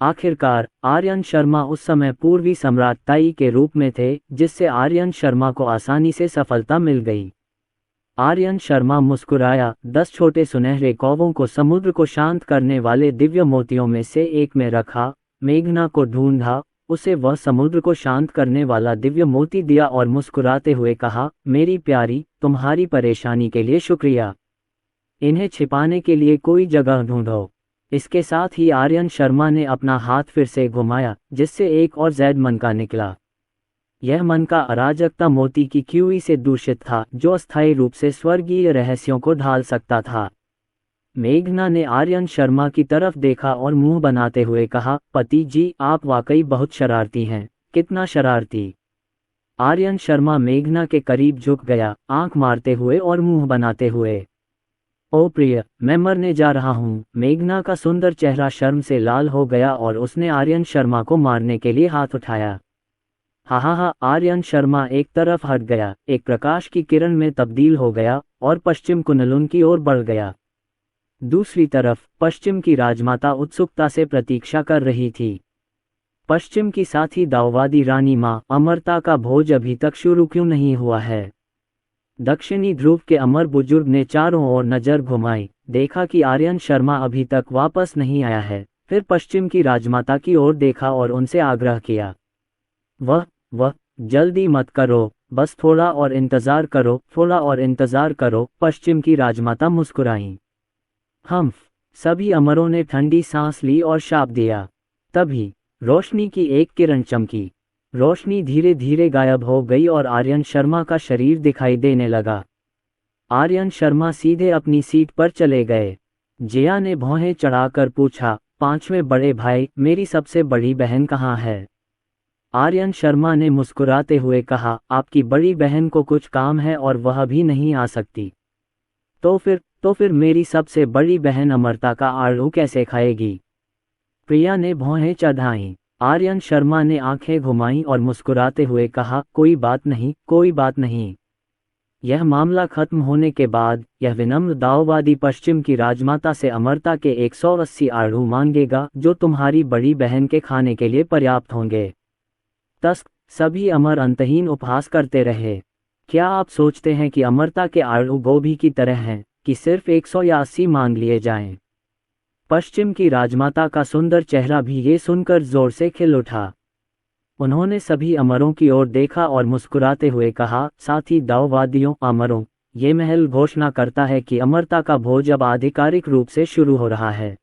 आखिरकार आर्यन शर्मा उस समय पूर्वी सम्राट ताई के रूप में थे, जिससे आर्यन शर्मा को आसानी से सफलता मिल गई। आर्यन शर्मा मुस्कुराया, 10 छोटे सुनहरे कौवों को समुद्र को शांत करने वाले दिव्य मोतियों में से एक में रखा, मेघना को ढूंढा, उसे वह समुद्र को शांत करने वाला दिव्य मोती दिया और मुस्कुराते हुए कहा, मेरी प्यारी, तुम्हारी परेशानी के लिए शुक्रिया। इन्हें छिपाने के लिए कोई जगह ढूंढो। इसके साथ ही आर्यन शर्मा ने अपना हाथ फिर से घुमाया, जिससे एक और जैद मनका निकला। यह मनका अराजकता मोती की क्यूई से दूषित था, जो अस्थायी रूप से स्वर्गीय रहस्यों को ढाल सकता था। मेघना ने आर्यन शर्मा की तरफ देखा और मुंह बनाते हुए कहा, पति जी, आप वाकई बहुत शरारती हैं। कितना शरारती? आर्यन शर्मा मेघना के करीब झुक गया, आंख मारते हुए और मुंह बनाते हुए। ओ प्रिय, मैं मरने जा रहा हूँ। मेघना का सुंदर चेहरा शर्म से लाल हो गया और उसने आर्यन शर्मा को मारने के लिए हाथ उठाया। हा, आर्यन शर्मा एक तरफ हट गया, एक प्रकाश की किरण में तब्दील हो गया और पश्चिम कुनलुन की ओर बढ़ गया। दूसरी तरफ पश्चिम की राजमाता उत्सुकता से प्रतीक्षा कर रही थी। पश्चिम की साथी दाववादी रानी माँ अमरता का भोज अभी तक शुरू क्यों नहीं हुआ है? दक्षिणी ध्रुव के अमर बुजुर्ग ने चारों ओर नजर घुमाई, देखा कि आर्यन शर्मा अभी तक वापस नहीं आया है। फिर पश्चिम की राजमाता की ओर देखा और उनसे आग्रह किया, वह जल्दी मत करो, बस थोड़ा और इंतजार करो, थोड़ा और इंतजार करो। पश्चिम की राजमाता मुस्कुराईं। सभी अमरों ने ठंडी सांस ली और शाप दिया। तभी रोशनी की एक किरण चमकी, रोशनी धीरे धीरे गायब हो गई और आर्यन शर्मा का शरीर दिखाई देने लगा। आर्यन शर्मा सीधे अपनी सीट पर चले गए। जिया ने भौहें चढ़ाकर पूछा, 5वें बड़े भाई, मेरी सबसे बड़ी बहन कहाँ है? आर्यन शर्मा ने मुस्कुराते हुए कहा, आपकी बड़ी बहन को कुछ काम है और वह भी नहीं आ सकती। तो फिर मेरी सबसे बड़ी बहन अमरता का आड़ू कैसे खाएगी? प्रिया ने भौहें चढ़ाईं। आर्यन शर्मा ने आंखें घुमाईं और मुस्कुराते हुए कहा, कोई बात नहीं, कोई बात नहीं। यह मामला खत्म होने के बाद यह विनम्र दाववादी पश्चिम की राजमाता से अमरता के 180 आड़ू मांगेगा, जो तुम्हारी बड़ी बहन के खाने के लिए पर्याप्त होंगे। सभी अमर अंतहीन उपहास करते रहे। क्या आप सोचते हैं कि अमरता के आड़ू गोभी की तरह हैं कि सिर्फ 180 मांग लिए जाएं? पश्चिम की राजमाता का सुंदर चेहरा भी ये सुनकर जोर से खिल उठा। उन्होंने सभी अमरों की ओर देखा और मुस्कुराते हुए कहा, साथी दाववादियों, अमरों, ये महल घोषणा करता है कि अमरता का भोज अब आधिकारिक रूप से शुरू हो रहा है।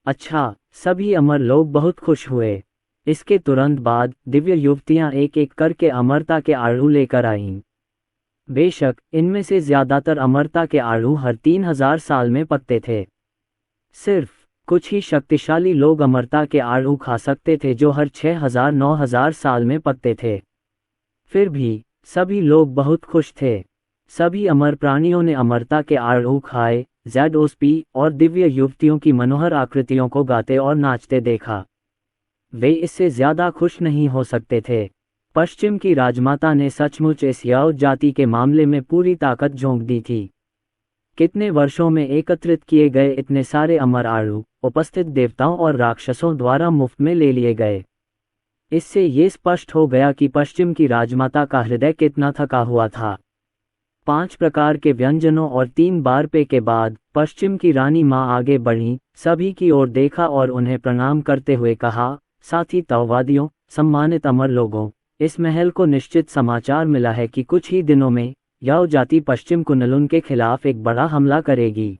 अच्छा, सभी अमर लोग बहुत खुश हुए। इसके तुरंत बाद दिव्य युवतियां एक एक करके अमरता के आड़ू लेकर आईं। बेशक इनमें से ज्यादातर अमरता के आड़ू हर 3000 साल में पकते थे। सिर्फ कुछ ही शक्तिशाली लोग अमरता के आड़ू खा सकते थे, जो हर 6000-9000 साल में पकते थे। फिर भी सभी लोग बहुत खुश थे। सभी अमर प्राणियों ने अमरता के आड़ू खाए, ज़ेडओसपी और दिव्य युवतियों की मनोहर आकृतियों को गाते और नाचते देखा। वे इससे ज्यादा खुश नहीं हो सकते थे। पश्चिम की राजमाता ने सचमुच इस याव जाति के मामले में पूरी ताकत झोंक दी थी। कितने वर्षों में एकत्रित किए गए इतने सारे अमर आड़ू उपस्थित देवताओं और राक्षसों द्वारा मुफ्त में ले लिए गए। इससे ये स्पष्ट हो गया कि पश्चिम की राजमाता का हृदय कितना थका हुआ था। 5 प्रकार के व्यंजनों और 3 बार पे के बाद पश्चिम की रानी माँ आगे बढ़ी, सभी की ओर देखा और उन्हें प्रणाम करते हुए कहा, साथी तववादियों, सम्मानित अमर लोगों, इस महल को निश्चित समाचार मिला है कि कुछ ही दिनों में याव जाति पश्चिम कुनलुन के खिलाफ एक बड़ा हमला करेगी।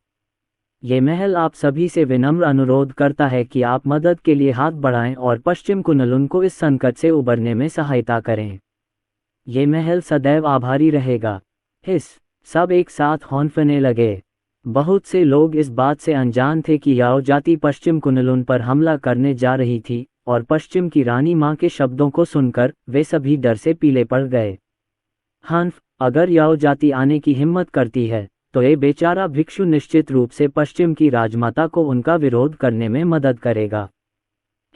ये महल आप सभी से विनम्र अनुरोध करता है कि आप मदद के लिए हाथ बढ़ाएं और पश्चिम कुनलुन को इस संकट से उबरने में सहायता करें। ये महल सदैव आभारी रहेगा। सब एक साथ हौंफने लगे। बहुत से लोग इस बात से अनजान थे कि याओ जाति पश्चिम कुनलुन पर हमला करने जा रही थी, और पश्चिम की रानी माँ के शब्दों को सुनकर वे सभी डर से पीले पड़ गए। हन्फ, अगर याओ जाति आने की हिम्मत करती है तो ये बेचारा भिक्षु निश्चित रूप से पश्चिम की राजमाता को उनका विरोध करने में मदद करेगा।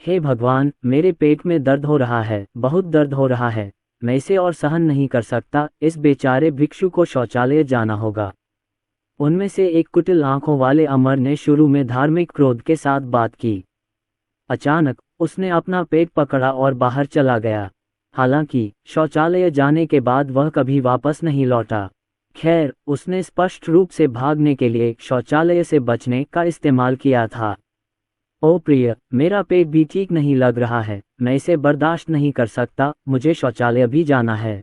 हे भगवान, मेरे पेट में दर्द हो रहा है, बहुत दर्द हो रहा है, मैं इसे और सहन नहीं कर सकता। इस बेचारे भिक्षु को शौचालय जाना होगा। उनमें से एक कुटिल आंखों वाले अमर ने शुरू में धार्मिक क्रोध के साथ बात की। अचानक उसने अपना पेट पकड़ा और बाहर चला गया। हालांकि शौचालय जाने के बाद वह कभी वापस नहीं लौटा। खैर, उसने स्पष्ट रूप से भागने के लिए शौचालय से बचने का इस्तेमाल किया था। ओ प्रिय, मेरा पेट भी ठीक नहीं लग रहा है, मैं इसे बर्दाश्त नहीं कर सकता, मुझे शौचालय भी जाना है।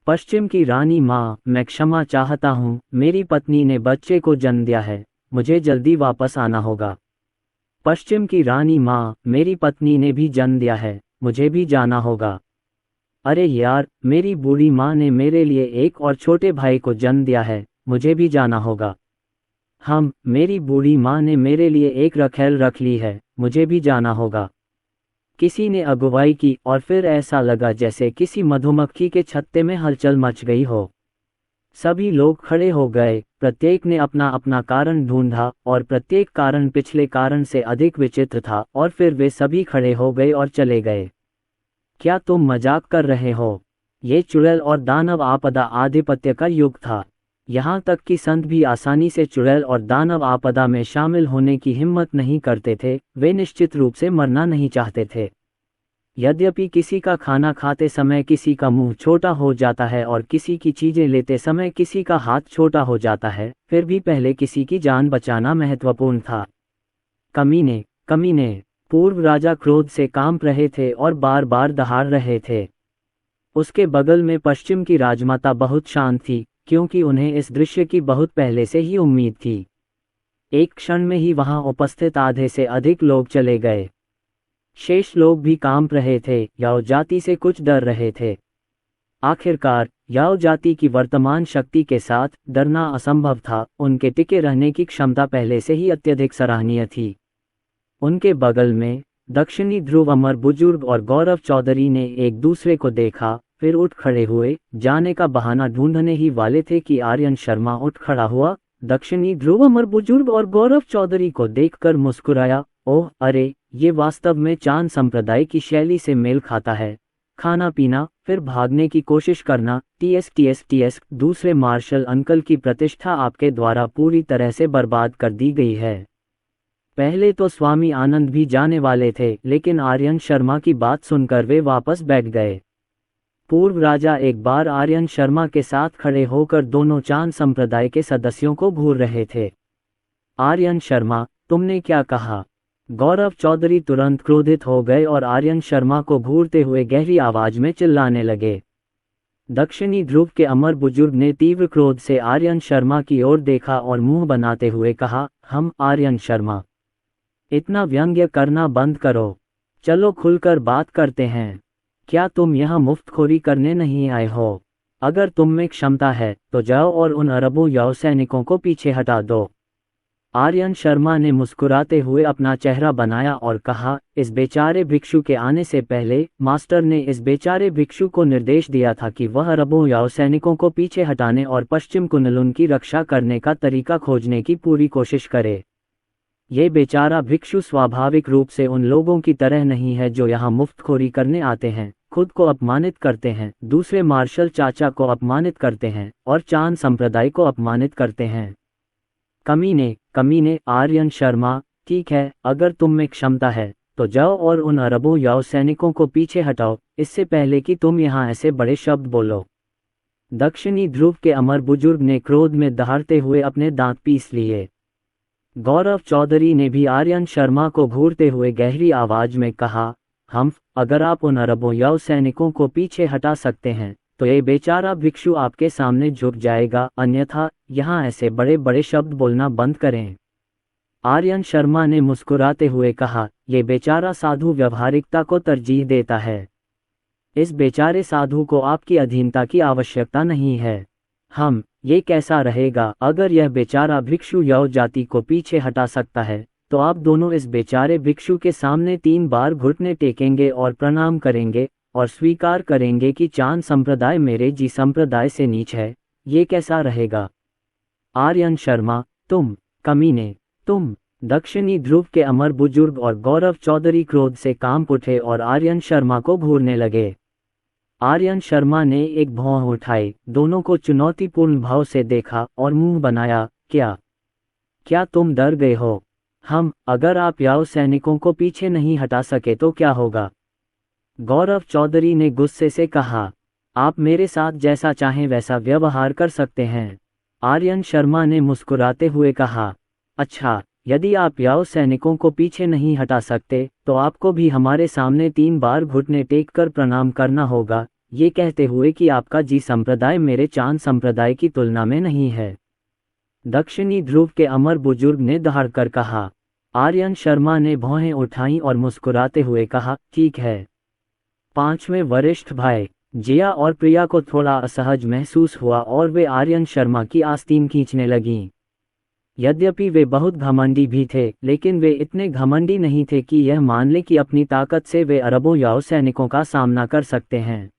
पश्चिम की रानी माँ, मैं क्षमा चाहता हूँ, मेरी पत्नी ने बच्चे को जन्म दिया है, मुझे जल्दी वापस आना होगा। पश्चिम की रानी माँ, मेरी पत्नी ने भी जन्म दिया है, मुझे भी जाना होगा। अरे यार, मेरी बूढ़ी माँ ने मेरे लिए एक और छोटे भाई को जन्म दिया है, मुझे भी जाना होगा। मेरी बूढ़ी माँ ने मेरे लिए एक रखैल रख ली है, मुझे भी जाना होगा। किसी ने अगुवाई की और फिर ऐसा लगा जैसे किसी मधुमक्खी के छत्ते में हलचल मच गई हो। सभी लोग खड़े हो गए, प्रत्येक ने अपना अपना कारण ढूंढा और प्रत्येक कारण पिछले कारण से अधिक विचित्र था, और फिर वे सभी खड़े हो गए और चले गए। क्या तुम मजाक कर रहे हो? ये चुड़ैल और दानव आपदा आधिपत्य का युग था। यहाँ तक कि संत भी आसानी से चुड़ैल और दानव आपदा में शामिल होने की हिम्मत नहीं करते थे, वे निश्चित रूप से मरना नहीं चाहते थे। यद्यपि किसी का खाना खाते समय किसी का मुंह छोटा हो जाता है और किसी की चीजें लेते समय किसी का हाथ छोटा हो जाता है, फिर भी पहले किसी की जान बचाना महत्वपूर्ण था। कमीने, कमीने! पूर्व राजा क्रोध से कांप रहे थे और बार बार दहाड़ रहे थे। उसके बगल में पश्चिम की राजमाता बहुत शांत थी, क्योंकि उन्हें इस दृश्य की बहुत पहले से ही उम्मीद थी। एक क्षण में ही वहां उपस्थित आधे से अधिक लोग चले गए। शेष लोग भी कांप रहे थे, याओ जाति से कुछ डर रहे थे। आखिरकार याओ जाति की वर्तमान शक्ति के साथ डरना असंभव था, उनके टिके रहने की क्षमता पहले से ही अत्यधिक सराहनीय थी। उनके बगल में दक्षिणी ध्रुव अमर बुजुर्ग और गौरव चौधरी ने एक दूसरे को देखा, फिर उठ खड़े हुए, जाने का बहाना ढूंढने ही वाले थे कि आर्यन शर्मा उठ खड़ा हुआ, दक्षिणी ध्रुव अमर बुजुर्ग और गौरव चौधरी को देखकर मुस्कुराया। ओह अरे, ये वास्तव में चांद संप्रदाय की शैली से मेल खाता है। खाना पीना, फिर भागने की कोशिश करना। टीएस दूसरे मार्शल अंकल की प्रतिष्ठा आपके द्वारा पूरी तरह से बर्बाद कर दी गई है। पहले तो स्वामी आनंद भी जाने वाले थे, लेकिन आर्यन शर्मा की बात सुनकर वे वापस बैठ गए। पूर्व राजा एक बार आर्यन शर्मा के साथ खड़े होकर दोनों चांद संप्रदाय के सदस्यों को घूर रहे थे। आर्यन शर्मा, तुमने क्या कहा? गौरव चौधरी तुरंत क्रोधित हो गए और आर्यन शर्मा को घूरते हुए गहरी आवाज में चिल्लाने लगे। दक्षिणी ध्रुव के अमर बुजुर्ग ने तीव्र क्रोध से आर्यन शर्मा की ओर देखा और मुंह बनाते हुए कहा, आर्यन शर्मा, इतना व्यंग्य करना बंद करो, चलो खुलकर बात करते हैं। क्या तुम यहाँ मुफ्तखोरी करने नहीं आए हो? अगर तुम में क्षमता है तो जाओ और उन अरबों याओ सैनिकों को पीछे हटा दो। आर्यन शर्मा ने मुस्कुराते हुए अपना चेहरा बनाया और कहा, इस बेचारे भिक्षु के आने से पहले मास्टर ने इस बेचारे भिक्षु को निर्देश दिया था कि वह अरबों याओ सैनिकों को पीछे हटाने और पश्चिम कुनलुन की रक्षा करने का तरीका खोजने की पूरी कोशिश करे। ये बेचारा भिक्षु स्वाभाविक रूप से उन लोगों की तरह नहीं है जो यहाँ मुफ्तखोरी करने आते हैं, खुद को अपमानित करते हैं, दूसरे मार्शल चाचा को अपमानित करते हैं और चांद संप्रदाय को अपमानित करते हैं। कमीने, आर्यन शर्मा, ठीक है, अगर तुम में क्षमता है तो जाओ और उन अरबों याओ सैनिकों को पीछे हटाओ, इससे पहले कि तुम यहाँ ऐसे बड़े शब्द बोलो। दक्षिणी ध्रुव के अमर बुजुर्ग ने क्रोध में दहाड़ते हुए अपने दांत पीस लिए। गौरव चौधरी ने भी आर्यन शर्मा को घूरते हुए गहरी आवाज में कहा, अगर आप उन अरबों याओ सैनिकों को पीछे हटा सकते हैं तो ये बेचारा भिक्षु आपके सामने झुक जाएगा, अन्यथा यहाँ ऐसे बड़े बड़े शब्द बोलना बंद करें। आर्यन शर्मा ने मुस्कुराते हुए कहा, ये बेचारा साधु व्यवहारिकता को तरजीह देता है। इस बेचारे साधु को आपकी अधीनता की आवश्यकता नहीं है। ये कैसा रहेगा? अगर यह बेचारा भिक्षु यव जाति को पीछे हटा सकता है, तो आप दोनों इस बेचारे भिक्षु के सामने 3 बार घुटने टेकेंगे और प्रणाम करेंगे और स्वीकार करेंगे कि चांद संप्रदाय मेरे जी संप्रदाय से नीच है। ये कैसा रहेगा? आर्यन शर्मा, तुम कमीने, तुम! दक्षिणी ध्रुव के अमर बुजुर्ग और गौरव चौधरी क्रोध से कांप उठे और आर्यन शर्मा को घूरने लगे। आर्यन शर्मा ने एक भौं उठाई, दोनों को चुनौतीपूर्ण भाव से देखा और मुंह बनाया। क्या तुम डर गए हो? अगर आप याव सैनिकों को पीछे नहीं हटा सके तो क्या होगा? गौरव चौधरी ने गुस्से से कहा। आप मेरे साथ जैसा चाहें वैसा व्यवहार कर सकते हैं। आर्यन शर्मा ने मुस्कुराते हुए कहा, अच्छा, यदि आप याव सैनिकों को पीछे नहीं हटा सकते तो आपको भी हमारे सामने 3 बार घुटने टेक कर प्रणाम करना होगा, ये कहते हुए कि आपका जी संप्रदाय मेरे चांद संप्रदाय की तुलना में नहीं है। दक्षिणी ध्रुव के अमर बुजुर्ग ने दहाड़कर कहा। आर्यन शर्मा ने भौहें उठाईं और मुस्कुराते हुए कहा, ठीक है। 5वें वरिष्ठ भाई जिया और प्रिया को थोड़ा असहज महसूस हुआ और वे आर्यन शर्मा की आस्तीन खींचने लगीं। यद्यपि वे बहुत घमंडी भी थे, लेकिन वे इतने घमंडी नहीं थे कि यह मान ले कि अपनी ताकत से वे अरबों याव सैनिकों का सामना कर सकते हैं।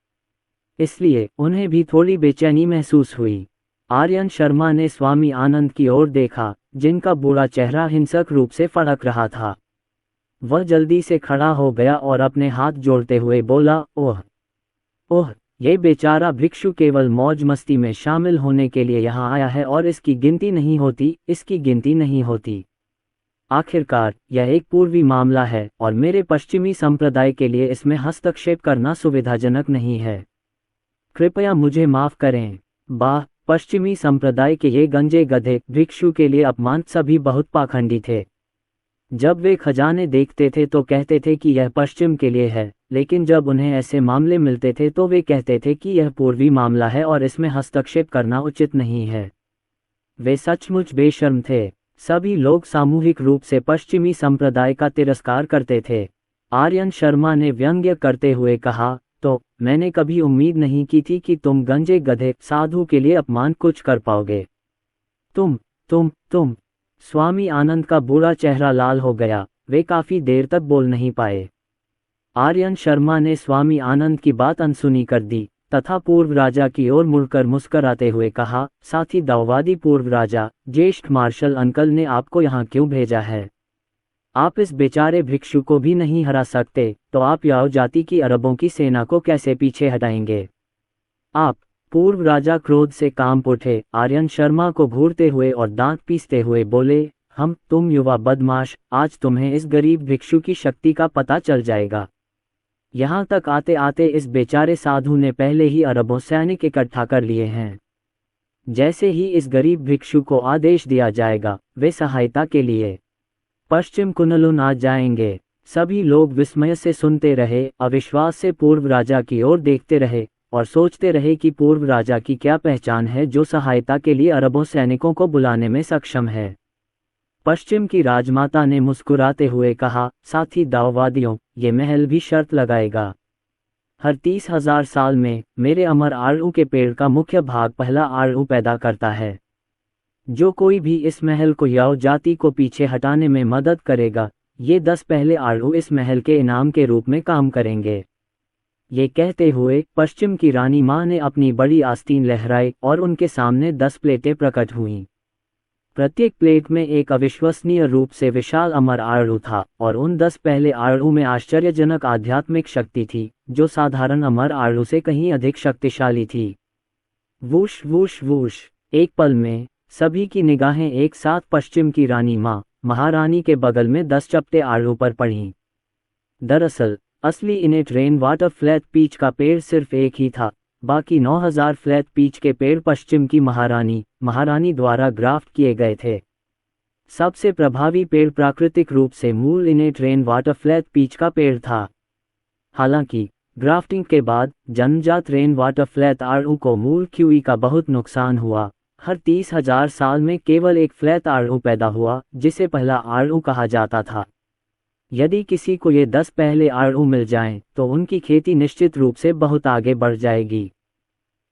इसलिए उन्हें भी थोड़ी बेचैनी महसूस हुई। आर्यन शर्मा ने स्वामी आनंद की ओर देखा, जिनका बूढ़ा चेहरा हिंसक रूप से फड़क रहा था। वह जल्दी से खड़ा हो गया और अपने हाथ जोड़ते हुए बोला, ओह, ये बेचारा भिक्षु केवल मौज मस्ती में शामिल होने के लिए यहाँ आया है और इसकी गिनती नहीं होती। आखिरकार यह एक पूर्वी मामला है और मेरे पश्चिमी संप्रदाय के लिए इसमें हस्तक्षेप करना सुविधाजनक नहीं है। कृपया मुझे माफ करें। पश्चिमी संप्रदाय के ये गंजे गधे भिक्षु के लिए अपमान सभी बहुत पाखंडी थे। जब वे खजाने देखते थे तो कहते थे कि यह पश्चिम के लिए है, लेकिन जब उन्हें ऐसे मामले मिलते थे तो वे कहते थे कि यह पूर्वी मामला है और इसमें हस्तक्षेप करना उचित नहीं है। वे सचमुच बेशर्म थे। सभी लोग सामूहिक रूप से पश्चिमी संप्रदाय का तिरस्कार करते थे। आर्यन शर्मा ने व्यंग्य करते हुए कहा, तो मैंने कभी उम्मीद नहीं की थी कि तुम गंजे गधे साधु के लिए अपमान कुछ कर पाओगे। तुम स्वामी आनंद का बुरा चेहरा लाल हो गया। वे काफी देर तक बोल नहीं पाए। आर्यन शर्मा ने स्वामी आनंद की बात अनसुनी कर दी तथा पूर्व राजा की ओर मुड़कर मुस्कराते हुए कहा, साथी दाववादी पूर्व राजा, ज्येष्ठ मार्शल अंकल ने आपको यहाँ क्यों भेजा है? आप इस बेचारे भिक्षु को भी नहीं हरा सकते, तो आप याव जाति की अरबों की सेना को कैसे पीछे हटाएंगे? पूर्व राजा क्रोध से कांप उठे। आर्यन शर्मा को घूरते हुए और दांत पीसते हुए बोले, तुम युवा बदमाश, आज तुम्हें इस गरीब भिक्षु की शक्ति का पता चल जाएगा। यहाँ तक आते आते इस बेचारे साधु ने पहले ही अरबों सैनिक इकट्ठा कर लिए हैं। जैसे ही इस गरीब भिक्षु को आदेश दिया जाएगा, वे सहायता के लिए पश्चिम कुनलुन आ जाएंगे। सभी लोग विस्मय से सुनते रहे, अविश्वास से पूर्व राजा की ओर देखते रहे और सोचते रहे कि पूर्व राजा की क्या पहचान है जो सहायता के लिए अरबों सैनिकों को बुलाने में सक्षम है। पश्चिम की राजमाता ने मुस्कुराते हुए कहा, साथी दाववादियों, ये महल भी शर्त लगाएगा। हर 30,000 साल में मेरे अमर आड़ू के पेड़ का मुख्य भाग पहला आड़ू पैदा करता है। जो कोई भी इस महल को याव जाति को पीछे हटाने में मदद करेगा, ये 10 पहले आड़ू इस महल के इनाम के रूप में काम करेंगे। ये कहते हुए पश्चिम की रानी माँ ने अपनी बड़ी आस्तीन लहराई और उनके सामने 10 प्लेटें प्रकट हुईं। प्रत्येक प्लेट में एक अविश्वसनीय रूप से विशाल अमर आड़ू था और उन 10 पहले आड़ू में आश्चर्यजनक आध्यात्मिक शक्ति थी, जो साधारण अमर आड़ू से कहीं अधिक शक्तिशाली थी। वूश वूश वूश, एक पल में सभी की निगाहें एक साथ पश्चिम की रानी माँ महारानी के बगल में 10 चपटे आड़ू पर पड़ीं। दरअसल असली innate rain water flat peach का पेड़ सिर्फ एक ही था, बाकी 9000 फ्लैट पीच के पेड़ पश्चिम की महारानी द्वारा ग्राफ्ट किए गए थे। सबसे प्रभावी पेड़ प्राकृतिक रूप से मूल innate rain water flat peach का पेड़ था। हालांकि ग्राफ्टिंग के बाद जन्मजात रेन वाटर फ्लैट आड़ू को मूल क्यूई का बहुत नुकसान हुआ। हर 30,000 साल में केवल एक फ्लैट आड़ू पैदा हुआ, जिसे पहला आड़ू कहा जाता था। यदि किसी को ये 10 पहले आड़ू मिल जाएं, तो उनकी खेती निश्चित रूप से बहुत आगे बढ़ जाएगी।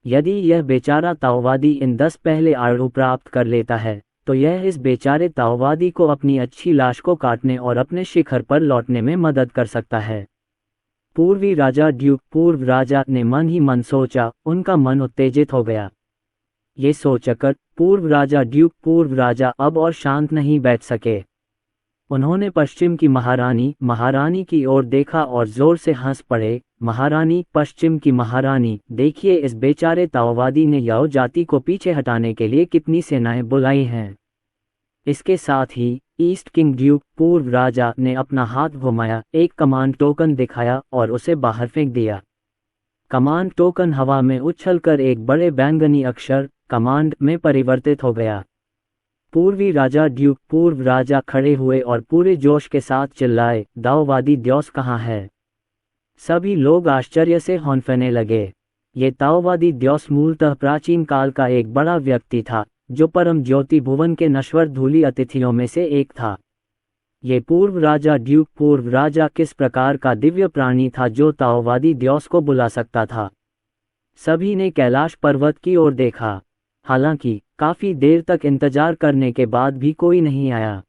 यदि यह बेचारा ताओवादी इन 10 पहले आड़ू प्राप्त कर लेता है तो यह इस बेचारे ताओवादी को अपनी अच्छी लाश को काटने और अपने शिखर पर लौटने में मदद कर सकता है। पूर्वी राजा ड्यूक पूर्व राजा ने मन ही मन सोचा। उनका मन उत्तेजित हो गया। ये सोचकर पूर्व राजा ड्यूक पूर्व राजा अब और शांत नहीं बैठ सके। उन्होंने पश्चिम की महारानी की ओर देखा और जोर से हंस पड़े। महारानी, पश्चिम की महारानी, देखिए इस बेचारे ताओवादी ने याओ जाति को पीछे हटाने के लिए कितनी सेनाएं बुलाई हैं। इसके साथ ही ईस्ट किंग ड्यूक पूर्व राजा ने अपना हाथ घुमाया, एक कमांड टोकन दिखाया और उसे बाहर फेंक दिया। कमांड टोकन हवा में उछलकर एक बड़े बैंगनी अक्षर कमांड में परिवर्तित हो गया। पूर्वी राजा ड्यूक पूर्व राजा खड़े हुए और पूरे जोश के साथ चिल्लाए, ताओवादी द्योस कहाँ है? सभी लोग आश्चर्य से हौंफने लगे। ये ताओवादी द्योस मूलतः प्राचीन काल का एक बड़ा व्यक्ति था जो परम ज्योति भुवन के नश्वर धूली अतिथियों में से एक था। ये पूर्व राजा ड्यूक पूर्व राजा किस प्रकार का दिव्य प्राणी था जो ताओवादी द्योस को बुला सकता था। सभी ने कैलाश पर्वत की ओर देखा। हालांकि काफी देर तक इंतजार करने के बाद भी कोई नहीं आया।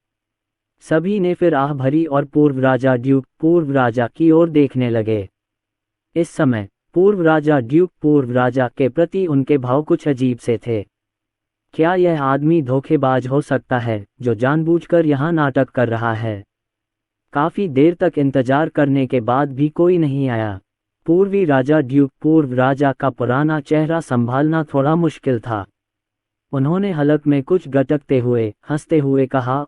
सभी ने फिर आह भरी और पूर्व राजा ड्यूक पूर्व राजा की ओर देखने लगे। इस समय पूर्व राजा ड्यूक पूर्व राजा के प्रति उनके भाव कुछ अजीब से थे। क्या यह आदमी धोखेबाज हो सकता है जो जानबूझकर यहाँ नाटक कर रहा है? काफी देर तक इंतजार करने के बाद भी कोई नहीं आया। पूर्वी राजा ड्यूक पूर्व राजा का पुराना चेहरा संभालना थोड़ा मुश्किल था। उन्होंने हलक में कुछ गटकते हुए हंसते हुए कहा,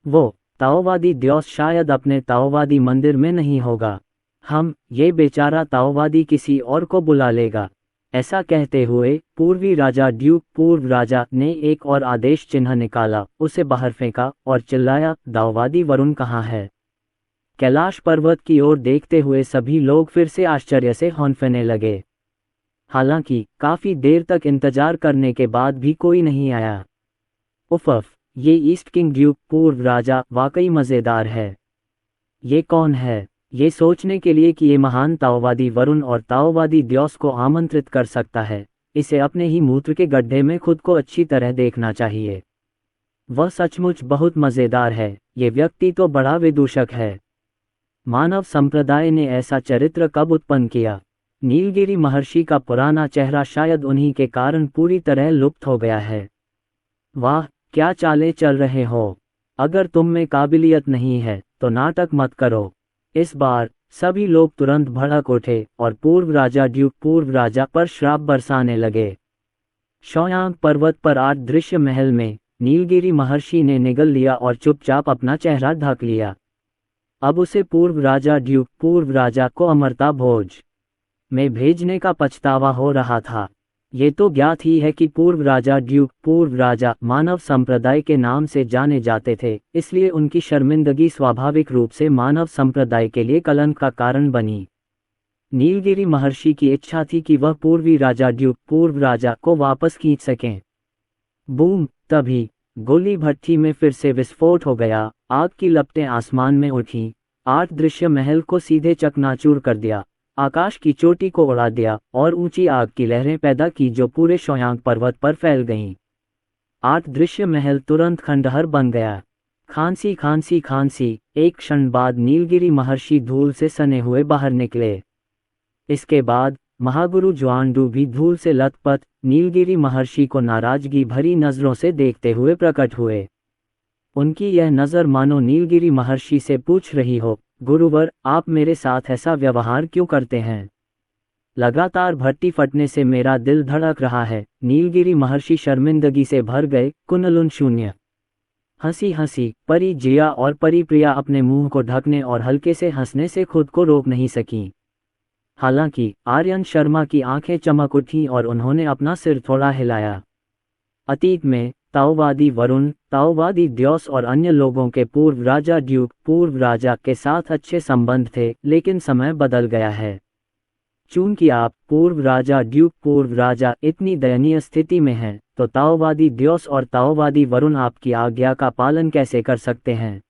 वो ताओवादी द्योस शायद अपने ताओवादी मंदिर में नहीं होगा। ये बेचारा ताओवादी किसी और को बुला लेगा। ऐसा कहते हुए पूर्वी राजा ड्यूक पूर्व राजा ने एक और आदेश चिन्ह निकाला, उसे बाहर फेंका और चिल्लाया, ताओवादी वरुण कहाँ है? कैलाश पर्वत की ओर देखते हुए सभी लोग फिर से आश्चर्य से हौंफने लगे। हालांकि काफी देर तक इंतजार करने के बाद भी कोई नहीं आया। उफ़, ये ईस्ट किंग ड्यूक पूर्व राजा वाकई मज़ेदार है। ये कौन है? ये सोचने के लिए कि ये महान ताओवादी वरुण और ताओवादी द्योस को आमंत्रित कर सकता है, इसे अपने ही मूत्र के गड्ढे में खुद को अच्छी तरह देखना चाहिए। वह सचमुच बहुत मज़ेदार है। ये व्यक्ति तो बड़ा विदूषक है। मानव संप्रदाय ने ऐसा चरित्र कब उत्पन्न किया? नीलगिरी महर्षि का पुराना चेहरा शायद उन्हीं के कारण पूरी तरह लुप्त हो गया है। वाह, क्या चाले चल रहे हो? अगर तुम में काबिलियत नहीं है तो नाटक मत करो। इस बार सभी लोग तुरंत भड़क उठे और पूर्व राजा ड्यूक पूर्व राजा पर श्राप बरसाने लगे। शौयांग पर्वत पर 8 दृश्य महल में नीलगिरी महर्षि ने निगल लिया और चुपचाप अपना चेहरा ढक लिया। अब उसे पूर्व राजा ड्यूक पूर्व राजा को अमरता भोज में भेजने का पछतावा हो रहा था। ये तो ज्ञात ही है कि पूर्व राजा ड्यूक पूर्व राजा मानव संप्रदाय के नाम से जाने जाते थे, इसलिए उनकी शर्मिंदगी स्वाभाविक रूप से मानव संप्रदाय के लिए कलंक का कारण बनी। नीलगिरी महर्षि की इच्छा थी कि वह पूर्वी राजा ड्यूक पूर्व राजा को वापस खींच सकें। बूम! तभी गोली भट्टी में फिर से विस्फोट हो गया। आग की लपटें आसमान में उठी। 8 दृश्य महल को सीधे चकनाचूर कर दिया, आकाश की चोटी को उड़ा दिया और ऊंची आग की लहरें पैदा की जो पूरे शौयांग पर्वत पर फैल गईं। 8 दृश्य महल तुरंत खंडहर बन गया। खांसी खांसी खांसी। एक क्षण बाद नीलगिरी महर्षि धूल से सने हुए बाहर निकले। इसके बाद महागुरु ज्वांडू भी धूल से लथपथ नीलगिरी महर्षि को नाराजगी भरी नजरों से देखते हुए प्रकट हुए। उनकी यह नज़र मानो नीलगिरी महर्षि से पूछ रही हो, गुरुवर, आप मेरे साथ ऐसा व्यवहार क्यों करते हैं? लगातार भट्टी फटने से मेरा दिल धड़क रहा है। नीलगिरी महर्षि शर्मिंदगी से भर गए। कुनलुन शून्य। हंसी हंसी परी जिया और परी प्रिया अपने मुंह को ढकने और हल्के से हंसने से खुद को रोक नहीं सकीं। हालांकि आर्यन शर्मा की आंखें चमक उठीं और उन्होंने अपना सिर थोड़ा हिलाया। अतीत में ताओवादी वरुण, ताओवादी द्योस और अन्य लोगों के पूर्व राजा ड्यूक पूर्व राजा के साथ अच्छे संबंध थे, लेकिन समय बदल गया है। चूंकि आप पूर्व राजा ड्यूक पूर्व राजा इतनी दयनीय स्थिति में हैं, तो ताओवादी द्योस और ताओवादी वरुण आपकी आज्ञा का पालन कैसे कर सकते हैं?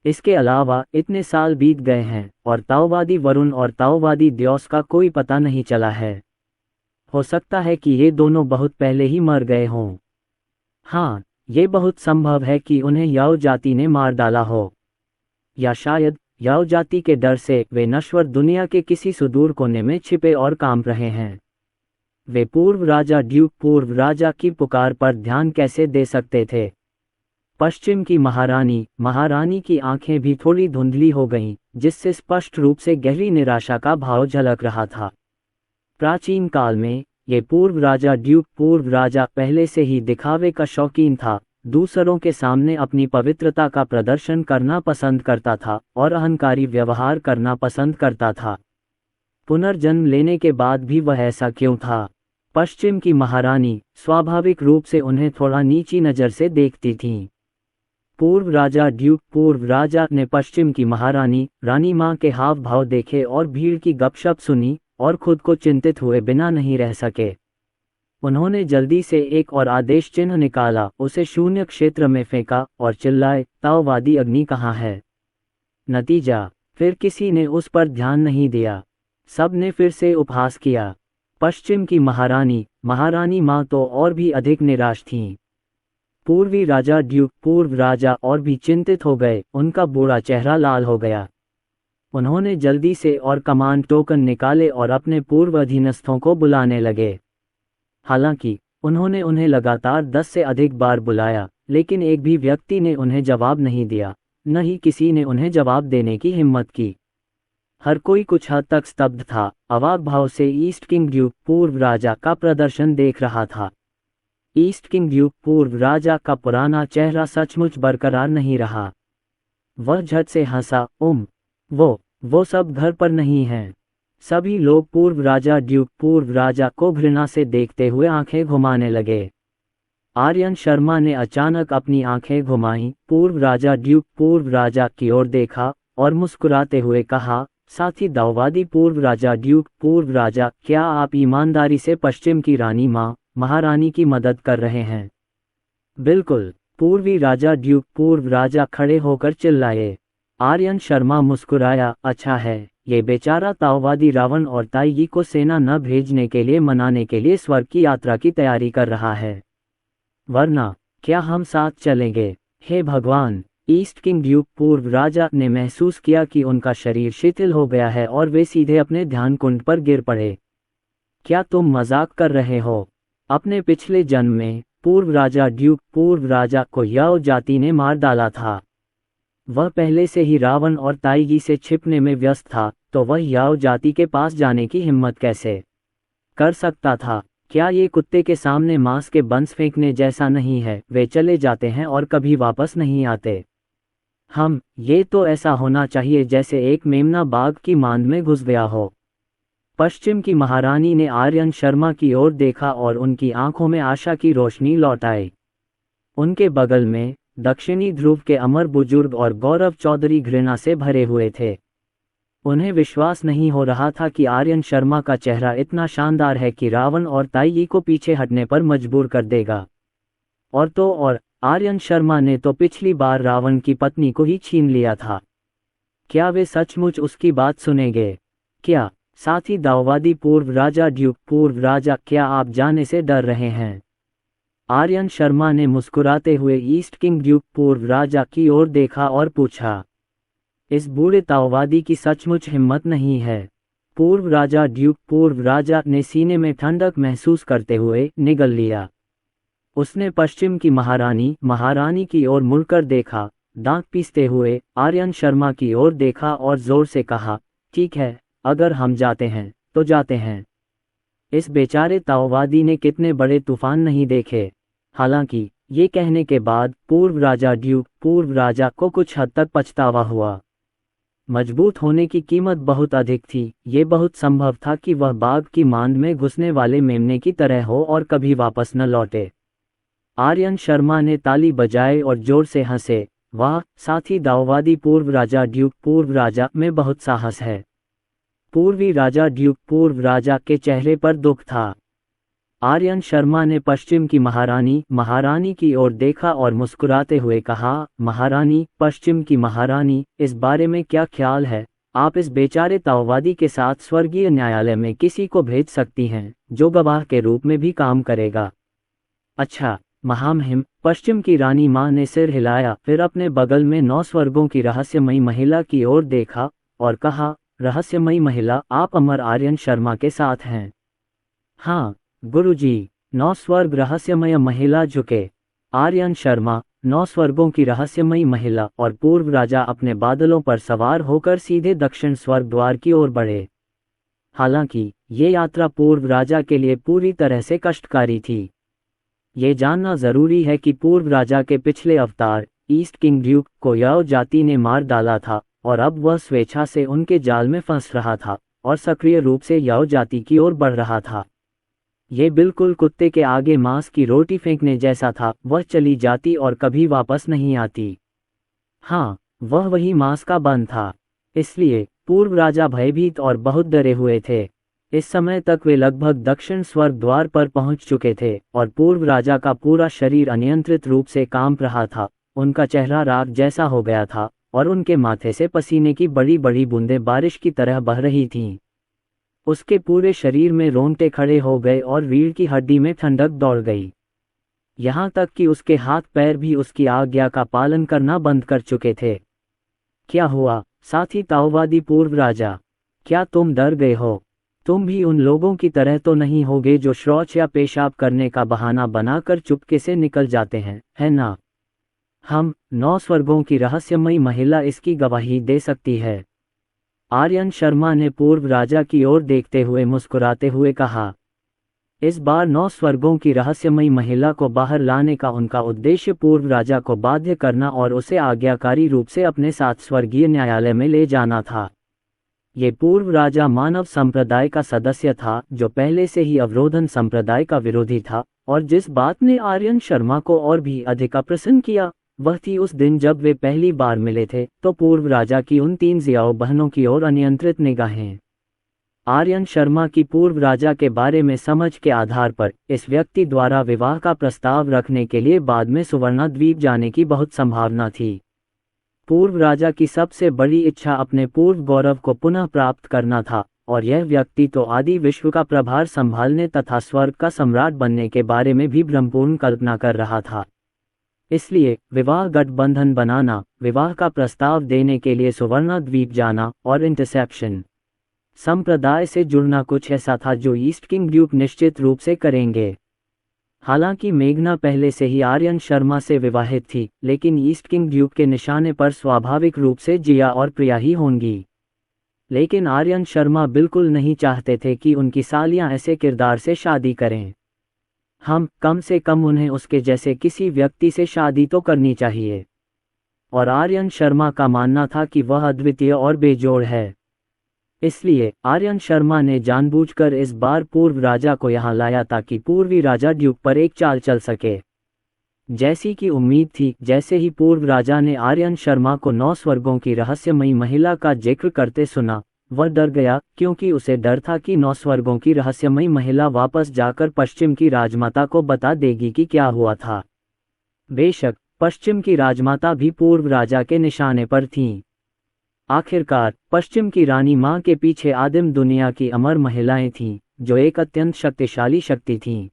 इसके अलावा इतने साल बीत गए हैं और ताओवादी वरुण और ताओवादी द्योस का कोई पता नहीं चला है। हो सकता है कि ये दोनों बहुत पहले ही मर गए हों। हाँ, ये बहुत संभव है कि उन्हें याओ जाति ने मार डाला हो, या शायद याओ जाति के डर से वे नश्वर दुनिया के किसी सुदूर कोने में छिपे और काम रहे हैं। वे पूर्व राजा ड्यूक पूर्व राजा की पुकार पर ध्यान कैसे दे सकते थे? पश्चिम की महारानी की आंखें भी थोड़ी धुंधली हो गईं, जिससे स्पष्ट रूप से गहरी निराशा का भाव झलक रहा था। प्राचीन काल में ये पूर्व राजा ड्यूक पूर्व राजा पहले से ही दिखावे का शौकीन था, दूसरों के सामने अपनी पवित्रता का प्रदर्शन करना पसंद करता था और अहंकारी व्यवहार करना पसंद करता था। पुनर्जन्म लेने के बाद भी वह ऐसा क्यों था? पश्चिम की महारानी स्वाभाविक रूप से उन्हें थोड़ा नीची नज़र से देखती थीं। पूर्व राजा ड्यूक पूर्व राजा ने पश्चिम की महारानी रानी माँ के हाव भाव देखे और भीड़ की गपशप सुनी और खुद को चिंतित हुए बिना नहीं रह सके। उन्होंने जल्दी से एक और आदेश चिन्ह निकाला, उसे शून्य क्षेत्र में फेंका और चिल्लाए, ताओवादी अग्नि कहाँ है? नतीजा, फिर किसी ने उस पर ध्यान नहीं दिया। सब ने फिर से उपहास किया। पश्चिम की महारानी माँ तो और भी अधिक निराश थीं। पूर्वी राजा ड्यूक पूर्व राजा और भी चिंतित हो गए, उनका बूढ़ा चेहरा लाल हो गया। उन्होंने जल्दी से और कमांड टोकन निकाले और अपने पूर्व अधीनस्थों को बुलाने लगे। हालांकि उन्होंने उन्हें लगातार 10 से अधिक बार बुलाया, लेकिन एक भी व्यक्ति ने उन्हें जवाब नहीं दिया, न ही किसी ने उन्हें जवाब देने की हिम्मत की। हर कोई कुछ हद तक स्तब्ध था, अवाक भाव से ईस्ट किंग ड्यूक पूर्व राजा का प्रदर्शन देख रहा था। ईस्ट किंग ड्यूक पूर्व राजा का पुराना चेहरा सचमुच बरकरार नहीं रहा। वह झट से हंसा, वो सब घर पर नहीं हैं। सभी लोग पूर्व राजा ड्यूक पूर्व राजा को घृणा से देखते हुए आंखें घुमाने लगे। आर्यन शर्मा ने अचानक अपनी आंखें घुमाईं, पूर्व राजा ड्यूक पूर्व राजा की ओर देखा और मुस्कुराते हुए कहा, साथी दाववादी पूर्व राजा ड्यूक पूर्व राजा, क्या आप ईमानदारी से पश्चिम की रानी माँ महारानी की मदद कर रहे हैं? बिल्कुल, पूर्वी राजा ड्यूक पूर्व राजा खड़े होकर चिल्लाए। आर्यन शर्मा मुस्कुराया, अच्छा है, ये बेचारा ताओवादी रावण और ताईगी को सेना न भेजने के लिए मनाने के लिए स्वर्ग की यात्रा की तैयारी कर रहा है। वरना क्या हम साथ चलेंगे? हे भगवान! ईस्ट किंग ड्यूक पूर्व राजा ने महसूस किया कि उनका शरीर शिथिल हो गया है और वे सीधे अपने ध्यान कुंड पर गिर पड़े। क्या तुम मजाक कर रहे हो? अपने पिछले जन्म में पूर्व राजा ड्यूक पूर्व राजा को याओ जाति ने मार डाला था। वह पहले से ही रावण और ताईगी से छिपने में व्यस्त था, तो वह याओ जाति के पास जाने की हिम्मत कैसे कर सकता था? क्या ये कुत्ते के सामने मांस के बंस फेंकने जैसा नहीं है? वे चले जाते हैं और कभी वापस नहीं आते। ये तो ऐसा होना चाहिए जैसे एक मेमना बाघ की मांद में घुस गया हो। पश्चिम की महारानी ने आर्यन शर्मा की ओर देखा और उनकी आंखों में आशा की रोशनी लौट आई। उनके बगल में दक्षिणी ध्रुव के अमर बुजुर्ग और गौरव चौधरी घृणा से भरे हुए थे। उन्हें विश्वास नहीं हो रहा था कि आर्यन शर्मा का चेहरा इतना शानदार है कि रावण और ताईगी को पीछे हटने पर मजबूर कर देगा। और आर्यन शर्मा ने तो पिछली बार रावण की पत्नी को ही छीन लिया था। क्या वे सचमुच उसकी बात सुनेंगे? क्या साथी दाववादी पूर्व राजा ड्यूक पूर्व राजा, क्या आप जाने से डर रहे हैं? आर्यन शर्मा ने मुस्कुराते हुए ईस्ट किंग ड्यूक पूर्व राजा की ओर देखा और पूछा, इस बूढ़े ताओवादी की सचमुच हिम्मत नहीं है? पूर्व राजा ड्यूक पूर्व राजा ने सीने में ठंडक महसूस करते हुए निगल लिया। उसने पश्चिम की महारानी की ओर मुड़कर देखा, दांत पीसते हुए आर्यन शर्मा की ओर देखा और जोर से कहा, ठीक है, अगर हम जाते हैं तो जाते हैं। इस बेचारे ताओवादी ने कितने बड़े तूफान नहीं देखे। हालांकि ये कहने के बाद पूर्व राजा ड्यूक पूर्व राजा को कुछ हद तक पछतावा हुआ। मजबूत होने की कीमत बहुत अधिक थी। ये बहुत संभव था कि वह बाघ की मांद में घुसने वाले मेमने की तरह हो और कभी वापस न लौटे। आर्यन शर्मा ने ताली बजाए और जोर से हंसे, वाह, साथी दाववादी पूर्व राजा ड्यूक पूर्व राजा में बहुत साहस है। पूर्वी राजा ड्यूक पूर्व राजा के चेहरे पर दुख था। आर्यन शर्मा ने पश्चिम की महारानी की ओर देखा और मुस्कुराते हुए कहा, महारानी, पश्चिम की महारानी, इस बारे में क्या ख्याल है? आप इस बेचारे ताओवादी के साथ स्वर्गीय न्यायालय में किसी को भेज सकती हैं जो गवाह के रूप में भी काम करेगा। अच्छा महामहिम, पश्चिम की रानी माँ ने सिर हिलाया, फिर अपने बगल में 9 स्वर्गों की रहस्यमयी महिला की ओर देखा और कहा, रहस्यमयी महिला, आप अमर आर्यन शर्मा के साथ हैं? हाँ गुरुजी। 9 स्वर्ग रहस्यमय महिला झुके। आर्यन शर्मा, 9 स्वर्गों की रहस्यमयी महिला और पूर्व राजा अपने बादलों पर सवार होकर सीधे दक्षिण स्वर्ग द्वार की ओर बढ़े। हालांकि ये यात्रा पूर्व राजा के लिए पूरी तरह से कष्टकारी थी। ये जानना जरूरी है कि पूर्व राजा के पिछले अवतार ईस्ट किंग ड्यूक को याओ जाति ने मार डाला था और अब वह स्वेच्छा से उनके जाल में फंस रहा था और सक्रिय रूप से याओ जाति की ओर बढ़ रहा था। ये बिल्कुल कुत्ते के आगे मांस की रोटी फेंकने जैसा था, वह चली जाती और कभी वापस नहीं आती। हाँ, वह वही मांस का बन था। इसलिए पूर्व राजा भयभीत और बहुत डरे हुए थे। इस समय तक वे लगभग दक्षिण स्वर्ग द्वार पर पहुंच चुके थे और पूर्व राजा का पूरा शरीर अनियंत्रित रूप से कांप रहा था। उनका चेहरा राख जैसा हो गया था और उनके माथे से पसीने की बड़ी बड़ी बूंदें बारिश की तरह बह रही थीं। उसके पूरे शरीर में रोंगटे खड़े हो गए और रीढ़ की हड्डी में ठंडक दौड़ गई। यहाँ तक कि उसके हाथ पैर भी उसकी आज्ञा का पालन करना बंद कर चुके थे। क्या हुआ साथी ताओवादी पूर्व राजा? क्या तुम डर गए हो? तुम भी उन लोगों की तरह तो नहीं होगे जो शौच या पेशाब करने का बहाना बनाकर चुपके से निकल जाते हैं, है ना? हम 9 स्वर्गों की रहस्यमयी महिला इसकी गवाही दे सकती है। आर्यन शर्मा ने पूर्व राजा की ओर देखते हुए मुस्कुराते हुए कहा। इस बार 9 स्वर्गों की रहस्यमयी महिला को बाहर लाने का उनका उद्देश्य पूर्व राजा को बाध्य करना और उसे आज्ञाकारी रूप से अपने साथ स्वर्गीय न्यायालय में ले जाना था। ये पूर्व राजा मानव संप्रदाय का सदस्य था जो पहले से ही अवरोधन संप्रदाय का विरोधी था, और जिस बात ने आर्यन शर्मा को और भी अधिक अप्रसन्न किया वह थी उस दिन जब वे पहली बार मिले थे तो पूर्व राजा की उन 3 जियाओ बहनों की ओर अनियंत्रित निगाहें। आर्यन शर्मा की पूर्व राजा के बारे में समझ के आधार पर इस व्यक्ति द्वारा विवाह का प्रस्ताव रखने के लिए बाद में सुवर्णा द्वीप जाने की बहुत संभावना थी। पूर्व राजा की सबसे बड़ी इच्छा अपने पूर्व गौरव को पुनः प्राप्त करना था, और यह व्यक्ति तो आदि विश्व का प्रभार संभालने तथा स्वर्ग का सम्राट बनने के बारे में भी भ्रमपूर्ण कल्पना कर रहा था। इसलिए विवाह गठबंधन बनाना, विवाह का प्रस्ताव देने के लिए सुवर्णा द्वीप जाना और इंटरसेप्शन संप्रदाय से जुड़ना कुछ ऐसा था जो ईस्ट किंग ड्यूक निश्चित रूप से करेंगे। हालांकि मेघना पहले से ही आर्यन शर्मा से विवाहित थी, लेकिन ईस्ट किंग ड्यूक के निशाने पर स्वाभाविक रूप से जिया और प्रिया ही होंगी। लेकिन आर्यन शर्मा बिल्कुल नहीं चाहते थे कि उनकी सालियां ऐसे किरदार से शादी करें। हम कम से कम उन्हें उसके जैसे किसी व्यक्ति से शादी तो करनी चाहिए, और आर्यन शर्मा का मानना था कि वह अद्वितीय और बेजोड़ है। इसलिए आर्यन शर्मा ने जानबूझकर इस बार पूर्व राजा को यहाँ लाया ताकि पूर्वी राजा ड्यूक पर एक चाल चल सके। जैसी कि उम्मीद थी, जैसे ही पूर्व राजा ने आर्यन शर्मा को 9 स्वर्गों की रहस्यमयी महिला का जिक्र करते सुना, वह डर गया, क्योंकि उसे डर था कि 9 स्वर्गों की रहस्यमयी महिला वापस जाकर पश्चिम की राजमाता को बता देगी कि क्या हुआ था। बेशक पश्चिम की राजमाता भी पूर्व राजा के निशाने पर थीं। आखिरकार पश्चिम की रानी माँ के पीछे आदिम दुनिया की अमर महिलाएं थीं, जो एक अत्यंत शक्तिशाली शक्ति थीं।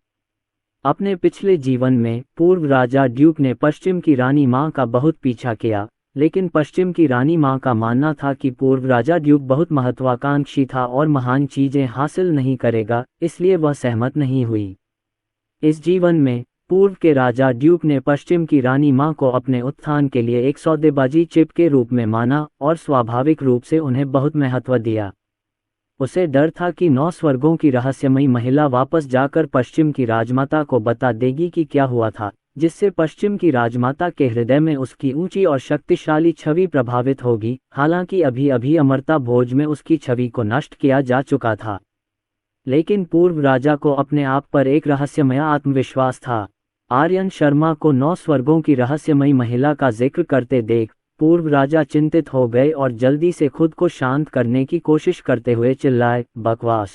अपने पिछले जीवन में पूर्व राजा ड्यूक ने पश्चिम की रानी माँ का बहुत पीछा किया, लेकिन पश्चिम की रानी माँ का मानना था कि पूर्व राजा ड्यूक बहुत महत्वाकांक्षी था और महान चीजें हासिल नहीं करेगा, इसलिए वह सहमत नहीं हुई। इस जीवन में पूर्व के राजा ड्यूक ने पश्चिम की रानी माँ को अपने उत्थान के लिए एक सौदेबाजी चिप के रूप में माना और स्वाभाविक रूप से उन्हें बहुत महत्व दिया। उसे डर था कि 9 स्वर्गों की रहस्यमयी महिला वापस जाकर पश्चिम की राजमाता को बता देगी कि क्या हुआ था, जिससे पश्चिम की राजमाता के हृदय में उसकी ऊंची और शक्तिशाली छवि प्रभावित होगी। हालांकि अभी अभी अमरता भोज में उसकी छवि को नष्ट किया जा चुका था, लेकिन पूर्व राजा को अपने आप पर एक रहस्यमय आत्मविश्वास था। आर्यन शर्मा को 9 स्वर्गों की रहस्यमयी महिला का जिक्र करते देख पूर्व राजा चिंतित हो गए और जल्दी से खुद को शांत करने की कोशिश करते हुए चिल्लाए, बकवास!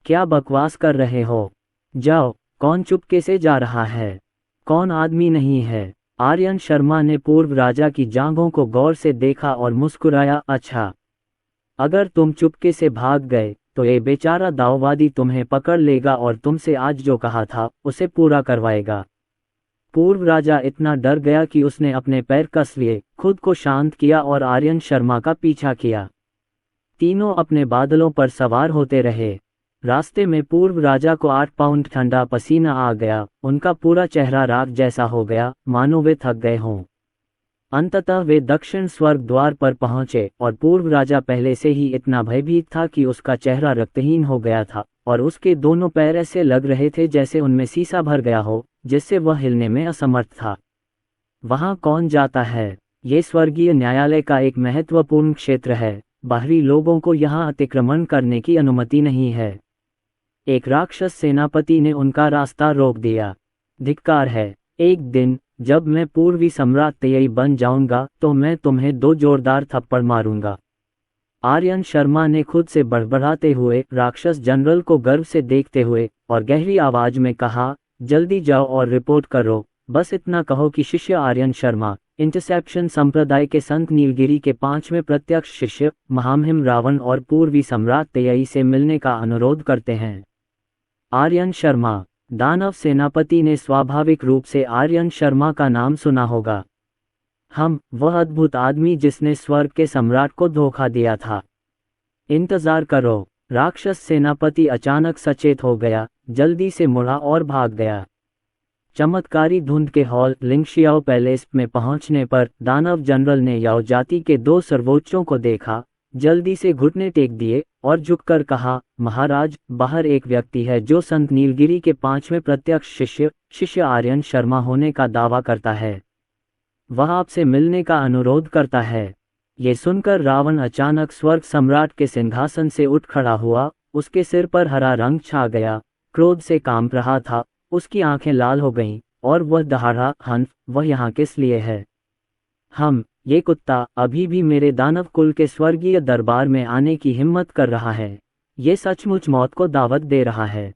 क्या बकवास कर रहे हो? जाओ, कौन चुपके से जा रहा है? कौन आदमी नहीं है? आर्यन शर्मा ने पूर्व राजा की जांघों को गौर से देखा और मुस्कुराया, अच्छा, अगर तुम चुपके से भाग गए तो ये बेचारा दाऊवादी तुम्हें पकड़ लेगा और तुमसे आज जो कहा था उसे पूरा करवाएगा। पूर्व राजा इतना डर गया कि उसने अपने पैर कस लिए, खुद को शांत किया और आर्यन शर्मा का पीछा किया। तीनों अपने बादलों पर सवार होते रहे। रास्ते में पूर्व राजा को 8 पाउंड ठंडा पसीना आ गया, उनका पूरा चेहरा राख जैसा हो गया, मानो वे थक गए हों। अंततः वे दक्षिण स्वर्ग द्वार पर पहुंचे और पूर्व राजा पहले से ही इतना भयभीत था कि उसका चेहरा रक्तहीन हो गया था और उसके दोनों पैर ऐसे लग रहे थे जैसे उनमें सीसा भर गया हो, जिससे वह हिलने में असमर्थ था। वहां कौन जाता है? ये स्वर्गीय न्यायालय का एक महत्वपूर्ण क्षेत्र है, बाहरी लोगों को यहाँ अतिक्रमण करने की अनुमति नहीं है। एक राक्षस सेनापति ने उनका रास्ता रोक दिया। धिक्कार है। एक दिन जब मैं पूर्वी सम्राट तेई बन जाऊंगा तो मैं तुम्हें 2 जोरदार थप्पड़ मारूंगा। आर्यन शर्मा ने खुद से बड़बड़ाते हुए राक्षस जनरल को गर्व से देखते हुए और गहरी आवाज में कहा, जल्दी जाओ और रिपोर्ट करो। बस इतना कहो कि शिष्य आर्यन शर्मा इंटरसेप्शन संप्रदाय के संत नीलगिरी के 5वें प्रत्यक्ष शिष्य महामहिम रावण और पूर्वी सम्राट तेई से मिलने का अनुरोध करते हैं। आर्यन शर्मा। दानव सेनापति ने स्वाभाविक रूप से आर्यन शर्मा का नाम सुना होगा। वह अद्भुत आदमी जिसने स्वर्ग के सम्राट को धोखा दिया था। इंतजार करो। राक्षस सेनापति अचानक सचेत हो गया, जल्दी से मुड़ा और भाग गया। चमत्कारी धुंध के हॉल लिंगशियाओ पैलेस में पहुंचने पर दानव जनरल ने याओ जाति के 2 सर्वोच्चों को देखा, जल्दी से घुटने टेक दिए और झुककर कहा, महाराज, बाहर एक व्यक्ति है जो संत नीलगिरी के 5वें प्रत्यक्ष शिष्य आर्यन शर्मा होने का दावा करता है। वह आपसे मिलने का अनुरोध करता है। ये सुनकर रावण अचानक स्वर्ग सम्राट के सिंहासन से उठ खड़ा हुआ, उसके सिर पर हरा रंग छा गया, क्रोध से कांप रहा था, उसकी आंखें लाल हो गईं और वह दहाड़ा, वह यहाँ किस लिए है? ये कुत्ता अभी भी मेरे दानव कुल के स्वर्गीय दरबार में आने की हिम्मत कर रहा है। ये सचमुच मौत को दावत दे रहा है।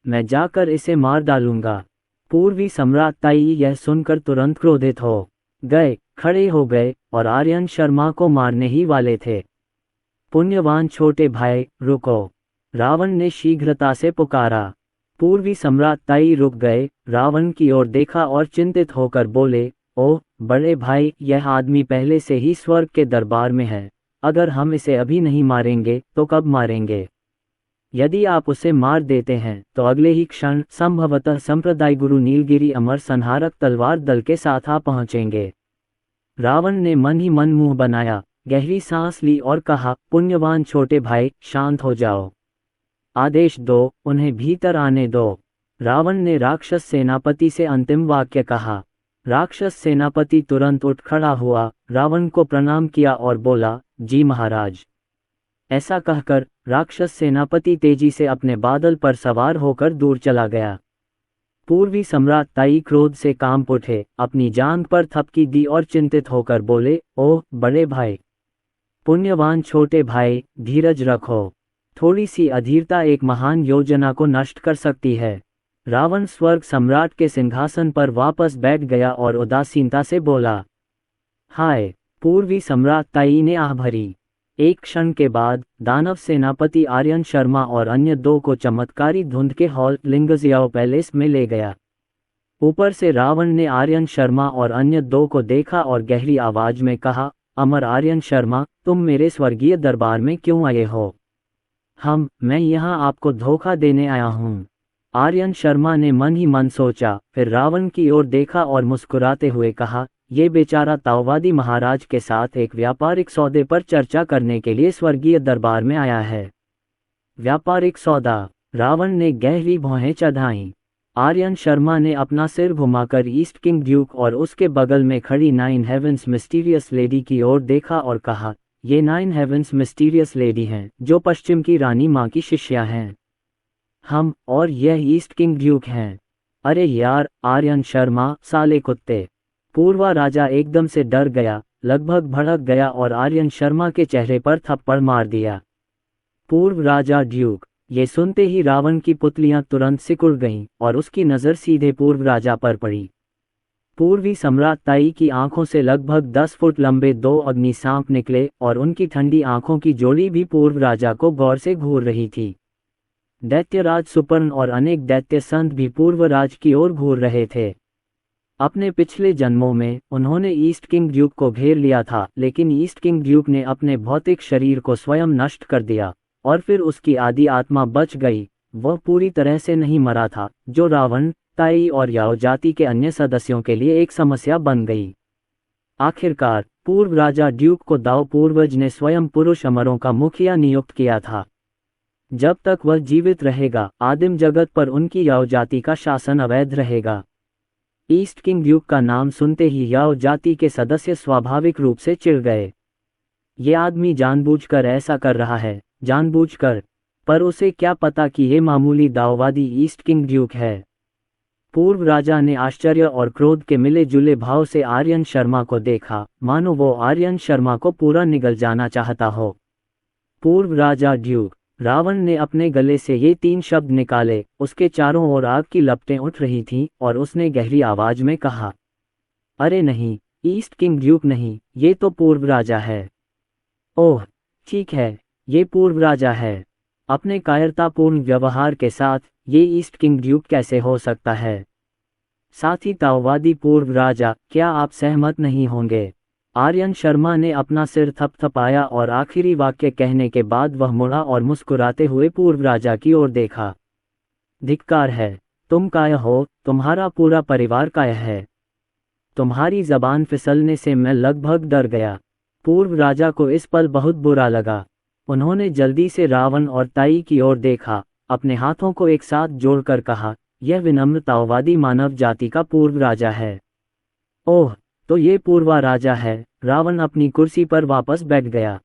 मैं जाकर इसे मार डालूंगा। पूर्वी सम्राट ताई यह सुनकर तुरंत क्रोधित हो गए, खड़े हो गए और आर्यन शर्मा को मारने ही वाले थे। पुण्यवान छोटे भाई, रुको, रावण ने शीघ्रता से पुकारा। पूर्वी सम्राट ताई रुक गए, रावण की ओर देखा और चिंतित होकर बोले, ओह बड़े भाई, यह आदमी पहले से ही स्वर्ग के दरबार में है। अगर हम इसे अभी नहीं मारेंगे तो कब मारेंगे? यदि आप उसे मार देते हैं तो अगले ही क्षण संभवतः संप्रदाय गुरु नीलगिरी अमर संहारक तलवार दल के साथ आ पहुंचेंगे। रावण ने मन ही मन मुंह बनाया, गहरी सांस ली और कहा, पुण्यवान छोटे भाई, शांत हो जाओ। आदेश दो, उन्हें भीतर आने दो। रावण ने राक्षस सेनापति से अंतिम वाक्य कहा। राक्षस सेनापति तुरंत उठ खड़ा हुआ, रावण को प्रणाम किया और बोला, जी महाराज। ऐसा कहकर राक्षस सेनापति तेजी से अपने बादल पर सवार होकर दूर चला गया। पूर्वी सम्राट ताई क्रोध से कांप उठे, अपनी जांघ पर थपकी दी और चिंतित होकर बोले, ओह बड़े भाई, पुण्यवान छोटे भाई, धीरज रखो। थोड़ी सी अधीरता एक महान योजना को नष्ट कर सकती है। रावण स्वर्ग सम्राट के सिंहासन पर वापस बैठ गया और उदासीनता से बोला, हाय। पूर्वी सम्राट ताई ने आह भरी। एक क्षण के बाद दानव सेनापति आर्यन शर्मा और अन्य 2 को चमत्कारी धुंध के हॉल लिंगजियाओ पैलेस में ले गया। ऊपर से रावण ने आर्यन शर्मा और अन्य 2 को देखा और गहरी आवाज में कहा, अमर आर्यन शर्मा, तुम मेरे स्वर्गीय दरबार में क्यों आए हो? मैं यहाँ आपको धोखा देने आया हूँ। आर्यन शर्मा ने मन ही मन सोचा, फिर रावण की ओर देखा और मुस्कुराते हुए कहा, ये बेचारा ताओवादी महाराज के साथ एक व्यापारिक सौदे पर चर्चा करने के लिए स्वर्गीय दरबार में आया है। व्यापारिक सौदा? रावण ने गहरी भौहें चढ़ाईं। आर्यन शर्मा ने अपना सिर घुमाकर ईस्ट किंग ड्यूक और उसके बगल में खड़ी 9 हेवेंस मिस्टीरियस लेडी की ओर देखा और कहा, ये 9 हेवेंस मिस्टीरियस लेडी हैं जो पश्चिम की रानी माँ की शिष्या हैं। और यह ईस्ट किंग ड्यूक हैं। अरे यार आर्यन शर्मा, साले कुत्ते। पूर्वा राजा एकदम से डर गया, लगभग भड़क गया और आर्यन शर्मा के चेहरे पर थप्पड़ मार दिया। पूर्व राजा ड्यूक। ये सुनते ही रावण की पुतलियां तुरंत सिकुड़ गईं और उसकी नज़र सीधे पूर्व राजा पर पड़ी। पूर्वी सम्राट ताई की आंखों से लगभग 10 फुट लंबे दो अग्नि सांप निकले और उनकी ठंडी आंखों की जोड़ी भी पूर्व राजा को गौर से घूर रही थी। दैत्यराज सुपर्ण और अनेक दैत्य संत भी पूर्वराज की ओर घूर रहे थे। अपने पिछले जन्मों में उन्होंने ईस्ट किंग ड्यूक को घेर लिया था, लेकिन ईस्ट किंग ड्यूक ने अपने भौतिक शरीर को स्वयं नष्ट कर दिया और फिर उसकी आदि आत्मा बच गई। वह पूरी तरह से नहीं मरा था, जो रावण, ताई और याओ जाति के अन्य सदस्यों के लिए एक समस्या बन गई। आखिरकार पूर्व राजा ड्यूक को दाओ पूर्वज ने स्वयं पुरुष अमरों का मुखिया नियुक्त किया था। जब तक वह जीवित रहेगा, आदिम जगत पर उनकी याओ जाति का शासन अवैध रहेगा। ईस्ट किंग ड्यूक का नाम सुनते ही याओ जाति के सदस्य स्वाभाविक रूप से चिढ़ गए। ये आदमी जानबूझकर ऐसा कर रहा है, जानबूझकर। पर उसे क्या पता कि ये मामूली दाओवादी ईस्ट किंग ड्यूक है। पूर्व राजा ने आश्चर्य और क्रोध के मिले जुले भाव से आर्यन शर्मा को देखा, मानो वो आर्यन शर्मा को पूरा निगल जाना चाहता हो। पूर्व राजा ड्यूक। रावण ने अपने गले से ये 3 शब्द निकाले। उसके चारों ओर आग की लपटें उठ रही थीं और उसने गहरी आवाज में कहा, अरे नहीं, ईस्ट किंग ड्यूक नहीं, ये तो पूर्व राजा है। ओह ठीक है, ये पूर्व राजा है। अपने कायरतापूर्ण व्यवहार के साथ ये ईस्ट किंग ड्यूक कैसे हो सकता है? साथ ही ताओवादी पूर्व राजा, क्या आप सहमत नहीं होंगे? आर्यन शर्मा ने अपना सिर थपथपाया और आखिरी वाक्य कहने के बाद वह मुड़ा और मुस्कुराते हुए पूर्व राजा की ओर देखा। धिक्कार है, तुम काया हो, तुम्हारा पूरा परिवार काया है। तुम्हारी जबान फिसलने से मैं लगभग डर गया। पूर्व राजा को इस पल बहुत बुरा लगा। उन्होंने जल्दी से रावण और ताई की ओर देखा, अपने हाथों को एक साथ जोड़कर कहा, यह विनम्र ताओवादी मानव जाति का पूर्व राजा है। ओह, तो ये पूर्वा राजा है। रावण अपनी कुर्सी पर वापस बैठ गया।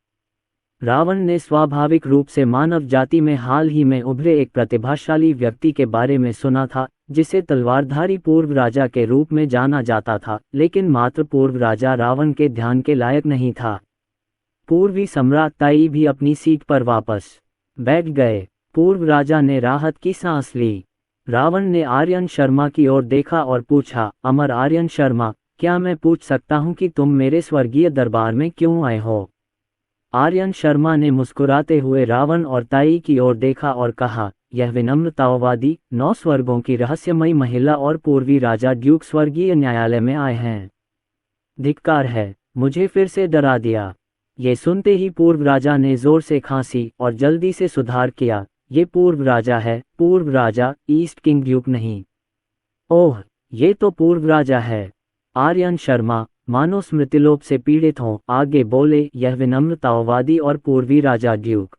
रावण ने स्वाभाविक रूप से मानव जाति में हाल ही में उभरे एक प्रतिभाशाली व्यक्ति के बारे में सुना था, जिसे तलवारधारी पूर्व राजा के रूप में जाना जाता था, लेकिन मात्र पूर्व राजा रावण के ध्यान के लायक नहीं था। पूर्वी सम्राट ताई भी अपनी सीट पर वापस बैठ गए। पूर्व राजा ने राहत की सांस ली। रावण ने आर्यन शर्मा की ओर देखा और पूछा, अमर आर्यन शर्मा, क्या मैं पूछ सकता हूं कि तुम मेरे स्वर्गीय दरबार में क्यों आए हो? आर्यन शर्मा ने मुस्कुराते हुए रावण और ताई की ओर देखा और कहा, यह विनम्र ताओवादी 9 स्वर्गों की रहस्यमयी महिला और पूर्वी राजा ड्यूक स्वर्गीय न्यायालय में आए हैं। धिक्कार है, मुझे फिर से डरा दिया। ये सुनते ही पूर्व राजा ने जोर से खांसी और जल्दी से सुधार किया, ये पूर्व राजा है, पूर्व राजा, ईस्ट किंग ड्यूक नहीं। ओह, ये तो पूर्व राजा है। आर्यन शर्मा, मानो स्मृतिलोप से पीड़ित हों, आगे बोले, यह विनम्र ताओवादी और पूर्वी राजा ड्यूक।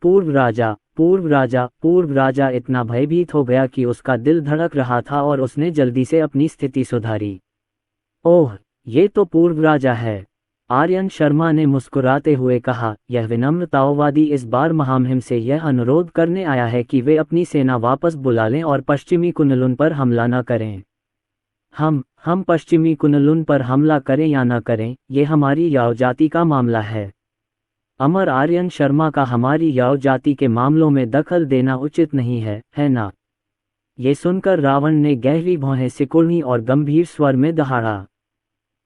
पूर्व राजा, पूर्व राजा, पूर्व राजा इतना भयभीत हो गया कि उसका दिल धड़क रहा था और उसने जल्दी से अपनी स्थिति सुधारी। ओह, ये तो पूर्व राजा है। आर्यन शर्मा ने मुस्कुराते हुए कहा, यह विनम्र ताओवादी इस बार महामहिम से यह अनुरोध करने आया है कि वे अपनी सेना वापस बुला लें और पश्चिमी कुनलुन पर हमला न करें। हम पश्चिमी कुनलुन पर हमला करें या न करें, ये हमारी याओ जाति का मामला है। अमर आर्यन शर्मा का हमारी याओ जाति के मामलों में दखल देना उचित नहीं है ना? ये सुनकर रावण ने गहरी भौहें सिकुड़ी और गंभीर स्वर में दहाड़ा।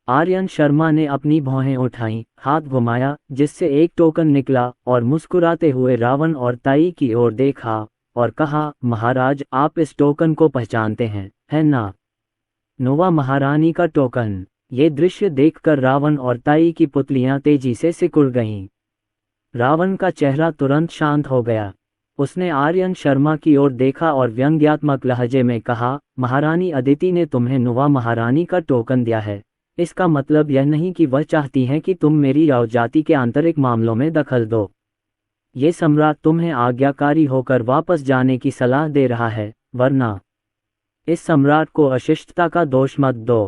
आर्यन शर्मा ने अपनी भौहें उठाईं, हाथ घुमाया, जिससे एक टोकन निकला और मुस्कुराते हुए रावण और ताई की ओर देखा और कहा, महाराज, आप इस टोकन को पहचानते हैं, है ना? नोवा महारानी का टोकन। ये दृश्य देखकर रावण और ताई की पुतलियां तेजी से सिकुड़ गईं। रावण का चेहरा तुरंत शांत हो गया। उसने आर्यन शर्मा की ओर देखा और व्यंग्यात्मक लहजे में कहा, महारानी अदिति ने तुम्हें नोवा महारानी का टोकन दिया है। इसका मतलब यह नहीं कि वह चाहती हैं कि तुम मेरी याओ जाति के आंतरिक मामलों में दखल दो। ये सम्राट तुम्हें आज्ञाकारी होकर वापस जाने की सलाह दे रहा है, वरना इस सम्राट को अशिष्टता का दोष मत दो।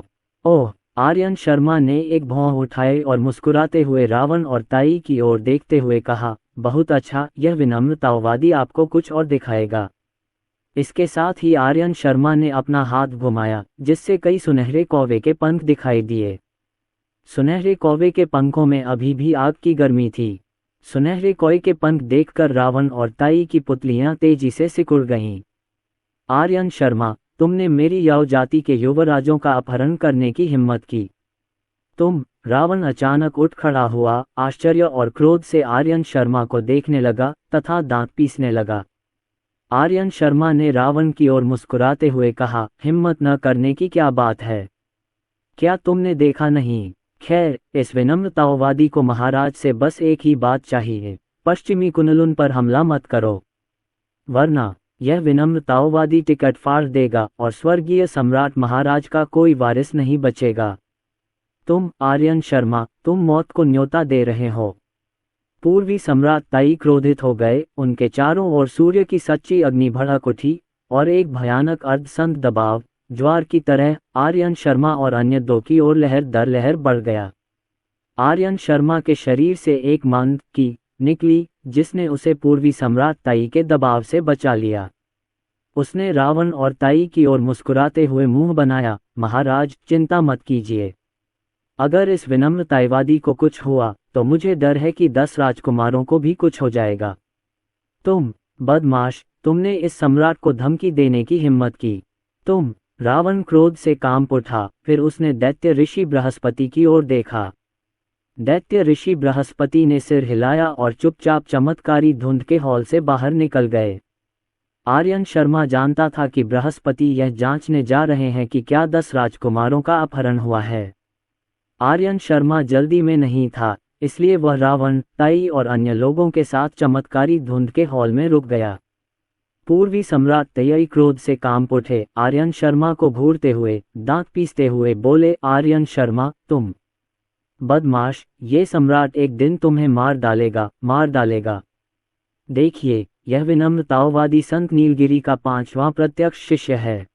ओह, आर्यन शर्मा ने एक भौं उठाई और मुस्कुराते हुए रावण और ताई की ओर देखते हुए कहा, बहुत अच्छा, यह विनम्र ताओवादी आपको कुछ और दिखाएगा। इसके साथ ही आर्यन शर्मा ने अपना हाथ घुमाया, जिससे कई सुनहरे कौवे के पंख दिखाई दिए। सुनहरे कौवे के पंखों में अभी भी आग की गर्मी थी। सुनहरे कौवे के पंख देखकर रावण और ताई की पुतलियां तेजी से सिकुड़ गईं। आर्यन शर्मा, तुमने मेरी याओ जाति के युवराजों का अपहरण करने की हिम्मत की। तुम। रावण अचानक उठ खड़ा हुआ, आश्चर्य और क्रोध से आर्यन शर्मा को देखने लगा तथा दांत पीसने लगा। आर्यन शर्मा ने रावण की ओर मुस्कुराते हुए कहा, हिम्मत न करने की क्या बात है? क्या तुमने देखा नहीं? खैर, इस विनम्रतावादी को महाराज से बस एक ही बात चाहिए, पश्चिमी कुनलुन पर हमला मत करो, वरना यह विनम्रतावादी टिकट फाड़ देगा और स्वर्गीय सम्राट महाराज का कोई वारिस नहीं बचेगा। तुम, आर्यन शर्मा, तुम मौत को न्योता दे रहे हो। पूर्वी सम्राट ताई क्रोधित हो गए, उनके चारों ओर सूर्य की सच्ची अग्नि भड़क उठी और एक भयानक अर्धसंत दबाव, ज्वार की तरह, आर्यन शर्मा और अन्य दो की ओर लहर दर लहर बढ़ गया। आर्यन शर्मा के शरीर से एक मांग की निकली, जिसने उसे पूर्वी सम्राट ताई के दबाव से बचा लिया। उसने रावण और ताई की ओर मुस्कुराते हुए मुंह बनाया, महाराज, चिंता मत कीजिए। अगर इस विनम्रतावादी को कुछ हुआ तो मुझे डर है कि 10 राजकुमारों को भी कुछ हो जाएगा। तुम बदमाश, तुमने इस सम्राट को धमकी देने की हिम्मत की। तुम। रावण क्रोध से कांप उठा, फिर उसने दैत्य ऋषि बृहस्पति की ओर देखा। दैत्य ऋषि बृहस्पति ने सिर हिलाया और चुपचाप चमत्कारी धुंध के हॉल से बाहर निकल गए। आर्यन शर्मा जानता था कि बृहस्पति यह जांचने जा रहे हैं कि क्या 10 राजकुमारों का अपहरण हुआ है। आर्यन शर्मा जल्दी में नहीं था, इसलिए वह रावण, ताई और अन्य लोगों के साथ चमत्कारी धुंध के हॉल में रुक गया। पूर्वी सम्राट तयई क्रोध से कांप उठे, आर्यन शर्मा को घूरते हुए, दांत पीसते हुए बोले, आर्यन शर्मा, तुम बदमाश, ये सम्राट एक दिन तुम्हें मार डालेगा, मार डालेगा। देखिए, यह विनम्रतावादी संत नीलगिरी का 5वां प्रत्यक्ष शिष्य है।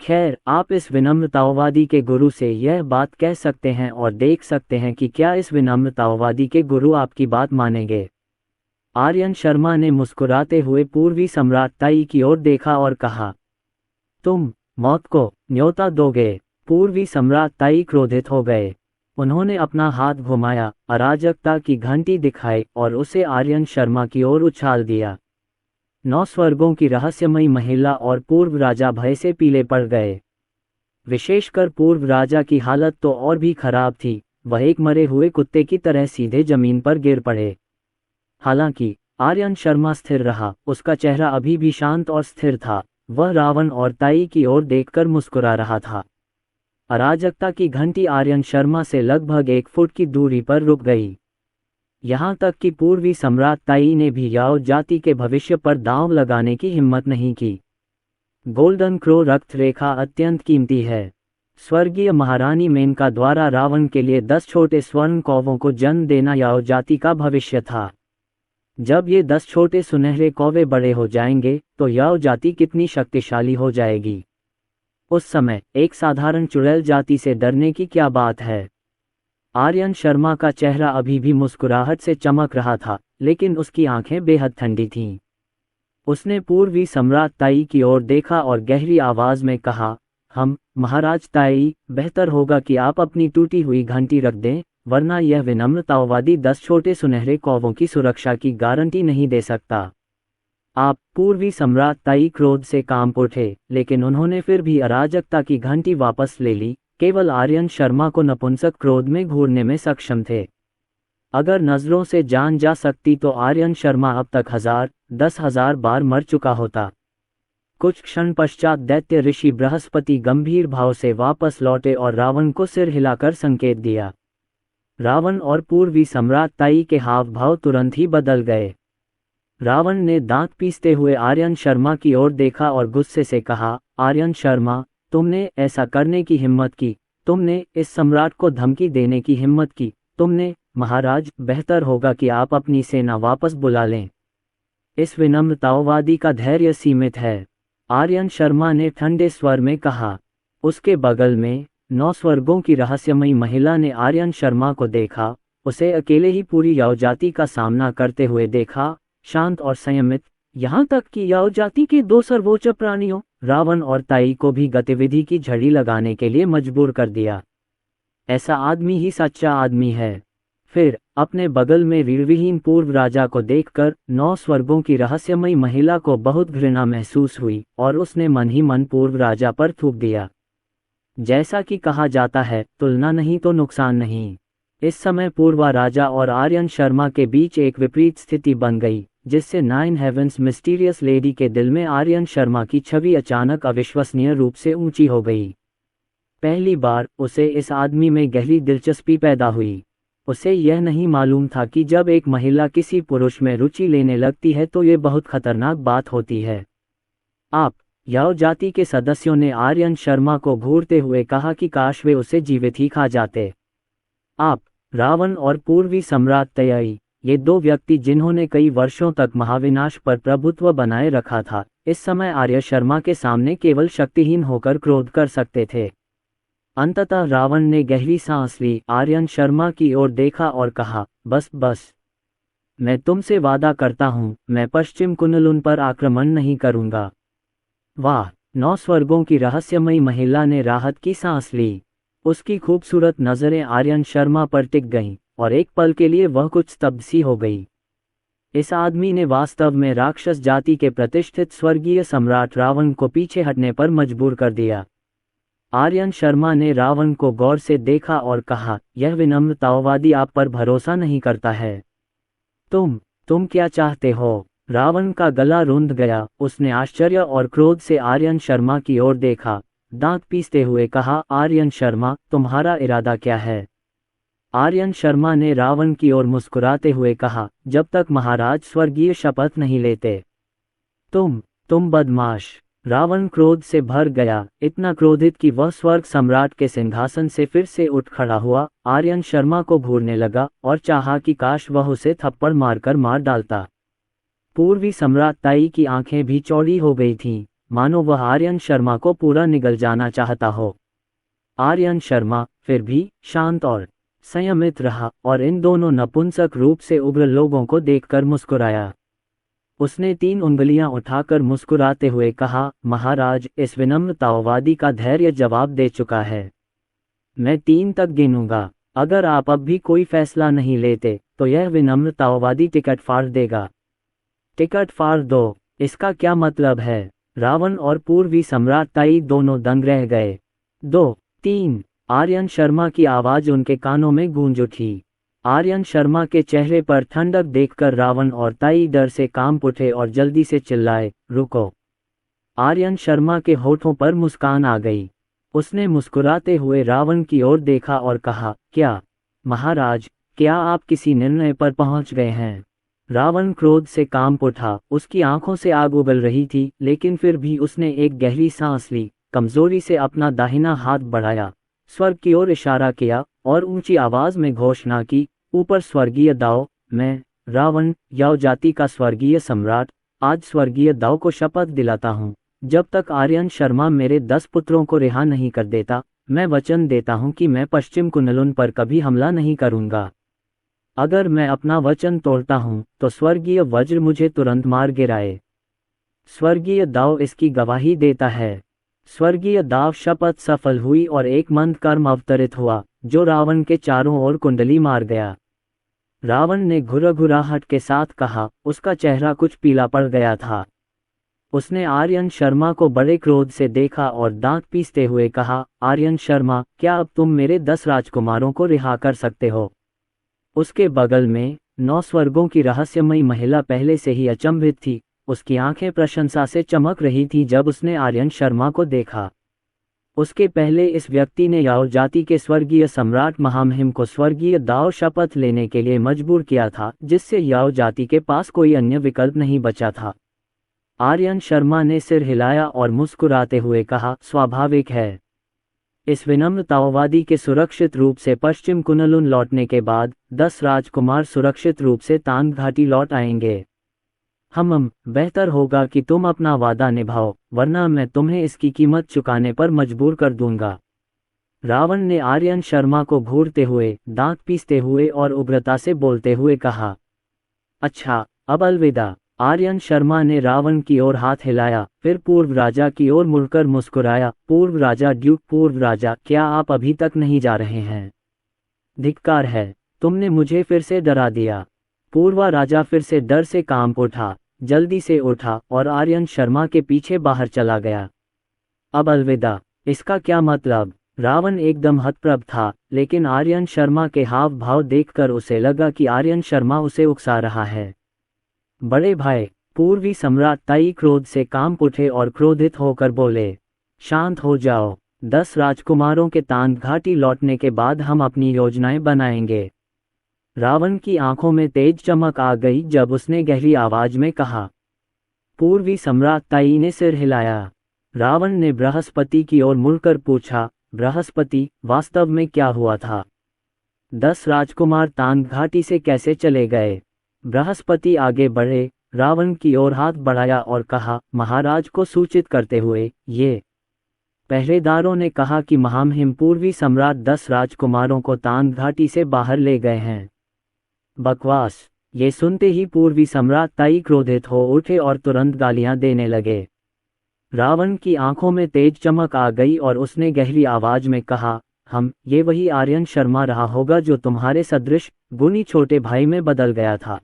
खैर, आप इस विनम्रतावादी के गुरु से यह बात कह सकते हैं और देख सकते हैं कि क्या इस विनम्रतावादी के गुरु आपकी बात मानेंगे। आर्यन शर्मा ने मुस्कुराते हुए पूर्वी सम्राट ताई की ओर देखा और कहा, तुम मौत को न्योता दोगे? पूर्वी सम्राट ताई क्रोधित हो गए। उन्होंने अपना हाथ घुमाया, अराजकता की घंटी दिखाई और उसे आर्यन शर्मा की ओर उछाल दिया। 9 स्वर्गों की रहस्यमयी महिला और पूर्व राजा भय से पीले पड़ गए। विशेषकर पूर्व राजा की हालत तो और भी खराब थी, वह एक मरे हुए कुत्ते की तरह सीधे जमीन पर गिर पड़े। हालांकि आर्यन शर्मा स्थिर रहा, उसका चेहरा अभी भी शांत और स्थिर था। वह रावण और ताई की ओर देखकर मुस्कुरा रहा था। अराजकता की घंटी आर्यन शर्मा से लगभग 1 फुट की दूरी पर रुक गई। यहाँ तक कि पूर्वी सम्राट ताई ने भी याओ जाति के भविष्य पर दांव लगाने की हिम्मत नहीं की। गोल्डन क्रो रक्त रेखा अत्यंत कीमती है। स्वर्गीय महारानी मेनका द्वारा रावण के लिए 10 छोटे स्वर्ण कौवों को जन्म देना याओ जाति का भविष्य था। जब ये 10 छोटे सुनहरे कौवे बड़े हो जाएंगे तो याओ जाति कितनी शक्तिशाली हो जाएगी। उस समय एक साधारण चुड़ैल जाति से डरने की क्या बात है। आर्यन शर्मा का चेहरा अभी भी मुस्कुराहट से चमक रहा था, लेकिन उसकी आंखें बेहद ठंडी थीं। उसने पूर्वी सम्राट ताई की ओर देखा और गहरी आवाज में कहा, हम महाराज ताई, बेहतर होगा कि आप अपनी टूटी हुई घंटी रख दें, वरना यह विनम्रतावादी 10 छोटे सुनहरे कौवों की सुरक्षा की गारंटी नहीं दे सकता। आप। पूर्वी सम्राट ताई क्रोध से कांप उठे, लेकिन उन्होंने फिर भी अराजकता की घंटी वापस ले ली। केवल आर्यन शर्मा को नपुंसक क्रोध में घूरने में सक्षम थे। अगर नजरों से जान जा सकती तो आर्यन शर्मा अब तक 10,000 बार मर चुका होता। कुछ क्षण पश्चात दैत्य ऋषि बृहस्पति गंभीर भाव से वापस लौटे और रावण को सिर हिलाकर संकेत दिया। रावण और पूर्वी सम्राट ताई के हाव भाव तुरंत ही बदल गए। रावण ने दांत पीसते हुए आर्यन शर्मा की ओर देखा और गुस्से से कहा, आर्यन शर्मा, तुमने ऐसा करने की हिम्मत की, तुमने इस सम्राट को धमकी देने की हिम्मत की, तुमने। महाराज, बेहतर होगा कि आप अपनी सेना वापस बुला लें। इस विनम्रतावादी का धैर्य सीमित है, आर्यन शर्मा ने ठंडे स्वर में कहा। उसके बगल में 9 स्वर्गों की रहस्यमयी महिला ने आर्यन शर्मा को देखा, उसे अकेले ही पूरी याओ जाति का सामना करते हुए देखा, शांत और संयमित, यहाँ तक कि याओ जाति के 2 सर्वोच्च प्राणियों, रावण और ताई को भी गतिविधि की झड़ी लगाने के लिए मजबूर कर दिया। ऐसा आदमी ही सच्चा आदमी है। फिर अपने बगल में रीढ़विहीन पूर्व राजा को देखकर 9 स्वर्गों की रहस्यमयी महिला को बहुत घृणा महसूस हुई और उसने मन ही मन पूर्व राजा पर थूक दिया। जैसा कि कहा जाता है, तुलना नहीं तो नुकसान नहीं। इस समय पूर्वा राजा और आर्यन शर्मा के बीच एक विपरीत स्थिति बन गई, जिससे 9 हेवंस मिस्टीरियस लेडी के दिल में आर्यन शर्मा की छवि अचानक अविश्वसनीय रूप से ऊंची हो गई। पहली बार उसे इस आदमी में गहरी दिलचस्पी पैदा हुई। उसे यह नहीं मालूम था कि जब एक महिला किसी पुरुष में रुचि लेने लगती है तो ये बहुत खतरनाक बात होती है। आप याव जाति के सदस्यों ने आर्यन शर्मा को घूरते हुए कहा कि काश वे उसे जीवित ही खा जाते। आप रावण और पूर्वी सम्राट तयई, ये 2 व्यक्ति जिन्होंने कई वर्षों तक महाविनाश पर प्रभुत्व बनाए रखा था, इस समय आर्य शर्मा के सामने केवल शक्तिहीन होकर क्रोध कर सकते थे। अंततः रावण ने गहरी सांस ली, आर्यन शर्मा की ओर देखा और कहा, बस बस, मैं तुमसे वादा करता हूं, मैं पश्चिम कुनलुन पर आक्रमण नहीं करूंगा। वाह! 9 स्वर्गों की रहस्यमयी महिला ने राहत की सांस ली। उसकी खूबसूरत नजरें आर्यन शर्मा पर टिक गईं और एक पल के लिए वह कुछ स्तब्ध सी हो गई। इस आदमी ने वास्तव में राक्षस जाति के प्रतिष्ठित स्वर्गीय सम्राट रावण को पीछे हटने पर मजबूर कर दिया। आर्यन शर्मा ने रावण को गौर से देखा और कहा, यह विनम्र ताओवादी आप पर भरोसा नहीं करता है। तुम क्या चाहते हो? रावण का गला रुंध गया। उसने आश्चर्य और क्रोध से आर्यन शर्मा की ओर देखा, दांत पीसते हुए कहा, आर्यन शर्मा, तुम्हारा इरादा क्या है? आर्यन शर्मा ने रावण की ओर मुस्कुराते हुए कहा, जब तक महाराज स्वर्गीय शपथ नहीं लेते। तुम बदमाश! रावण क्रोध से भर गया, इतना क्रोधित कि वह स्वर्ग सम्राट के सिंहासन से फिर से उठ खड़ा हुआ, आर्यन शर्मा को घूरने लगा और चाहा कि काश वह उसे थप्पड़ मारकर मार डालता। पूर्वी सम्राट ताई की आंखें भी चौड़ी हो गई थीं, मानो वह आर्यन शर्मा को पूरा निगल जाना चाहता हो। आर्यन शर्मा फिर भी शांत और संयमित रहा और इन दोनों नपुंसक रूप से उग्र लोगों को देखकर मुस्कुराया। उसने 3 उंगलियां उठाकर मुस्कुराते हुए कहा, महाराज, इस विनम्र ताओवादी का धैर्य जवाब दे चुका है। मैं 3 तक गिनूंगा। अगर आप अब भी कोई फैसला नहीं लेते तो यह विनम्र ताओवादी टिकट फाड़ देगा। टिकट फाड़ दो, इसका क्या मतलब है? रावण और पूर्वी सम्राट ताई दोनों दंग रह गए। 2, 3, आर्यन शर्मा की आवाज उनके कानों में गूंज उठी। आर्यन शर्मा के चेहरे पर ठंडक देखकर रावण और ताई डर से कांप उठे और जल्दी से चिल्लाए, रुको। आर्यन शर्मा के होठों पर मुस्कान आ गई। उसने मुस्कुराते हुए रावण की ओर देखा और कहा, क्या महाराज, क्या आप किसी निर्णय पर पहुंच गए हैं? रावण क्रोध से कांप उठा, उसकी आंखों से आग उगल रही थी, लेकिन फिर भी उसने एक गहरी सांस ली, कमजोरी से अपना दाहिना हाथ बढ़ाया, स्वर्ग की ओर इशारा किया और ऊंची आवाज में घोषणा की, ऊपर स्वर्गीय दाओ, मैं रावण, याव जाति का स्वर्गीय सम्राट, आज स्वर्गीय दाओ को शपथ दिलाता हूँ, जब तक आर्यन शर्मा मेरे 10 पुत्रों को रिहा नहीं कर देता, मैं वचन देता हूँ कि मैं पश्चिम कुनलुन पर कभी हमला नहीं करूँगा। अगर मैं अपना वचन तोड़ता हूँ तो स्वर्गीय वज्र मुझे तुरंत मार गिराए। स्वर्गीय दाव इसकी गवाही देता है। स्वर्गीय दाव शपथ सफल हुई और एक मंद कर्म अवतरित हुआ, जो रावण के चारों ओर कुंडली मार गया। रावण ने घुरघुराहट के साथ कहा, उसका चेहरा कुछ पीला पड़ गया था। उसने आर्यन शर्मा को बड़े क्रोध से देखा और दांत पीसते हुए कहा, आर्यन शर्मा, क्या अब तुम मेरे 10 राजकुमारों को रिहा कर सकते हो? उसके बगल में 9 स्वर्गों की रहस्यमयी महिला पहले से ही अचंभित थी, उसकी आंखें प्रशंसा से चमक रही थी जब उसने आर्यन शर्मा को देखा। उसके पहले इस व्यक्ति ने याव जाति के स्वर्गीय सम्राट महामहिम को स्वर्गीय दाव शपथ लेने के लिए मजबूर किया था, जिससे याव जाति के पास कोई अन्य विकल्प नहीं बचा था। आर्यन शर्मा ने सिर हिलाया और मुस्कुराते हुए कहा, स्वाभाविक है। इस विनम्र ताओवादी के सुरक्षित रूप से पश्चिम कुनलुन लौटने के बाद 10 राजकुमार सुरक्षित रूप से तांग घाटी लौट आएंगे। बेहतर होगा कि तुम अपना वादा निभाओ, वरना मैं तुम्हें इसकी कीमत चुकाने पर मजबूर कर दूंगा। रावण ने आर्यन शर्मा को घूरते हुए, दांत पीसते हुए और उग्रता से बोलते हुए कहा, अच्छा, अब अलविदा। आर्यन शर्मा ने रावण की ओर हाथ हिलाया, फिर पूर्व राजा की ओर मुड़कर मुस्कुराया, पूर्व राजा ड्यूक, पूर्व राजा, क्या आप अभी तक नहीं जा रहे हैं? धिक्कार है, तुमने मुझे फिर से डरा दिया। पूर्वा राजा फिर से डर से कांप उठा, जल्दी से उठा और आर्यन शर्मा के पीछे बाहर चला गया। अब अलविदा। इसका क्या मतलब? रावण एकदम हतप्रभ था, लेकिन आर्यन शर्मा के हाव भाव देखकर उसे लगा कि आर्यन शर्मा उसे उकसा रहा है। बड़े भाई, पूर्वी सम्राट ताई क्रोध से कांप उठे और क्रोधित होकर बोले, शांत हो जाओ। 10 राजकुमारों के तांग घाटी लौटने के बाद हम अपनी योजनाएं बनाएंगे। रावण की आंखों में तेज चमक आ गई जब उसने गहरी आवाज में कहा। पूर्वी सम्राट ताई ने सिर हिलाया। रावण ने बृहस्पति की ओर मुड़कर पूछा, बृहस्पति, वास्तव में क्या हुआ था? 10 राजकुमार तांग घाटी से कैसे चले गए? बृहस्पति आगे बढ़े, रावण की ओर हाथ बढ़ाया और कहा, महाराज को सूचित करते हुए, ये पहरेदारों ने कहा कि महामहिम पूर्वी सम्राट 10 राजकुमारों को तांग घाटी से बाहर ले गए हैं। बकवास। ये सुनते ही पूर्वी सम्राट ताई क्रोधित हो उठे और तुरंत गालियां देने लगे। रावण की आंखों में तेज चमक आ गई और उसने गहरी आवाज में कहा, ये वही आर्यन शर्मा रहा होगा जो तुम्हारे सदृश गुणी छोटे भाई में बदल गया था।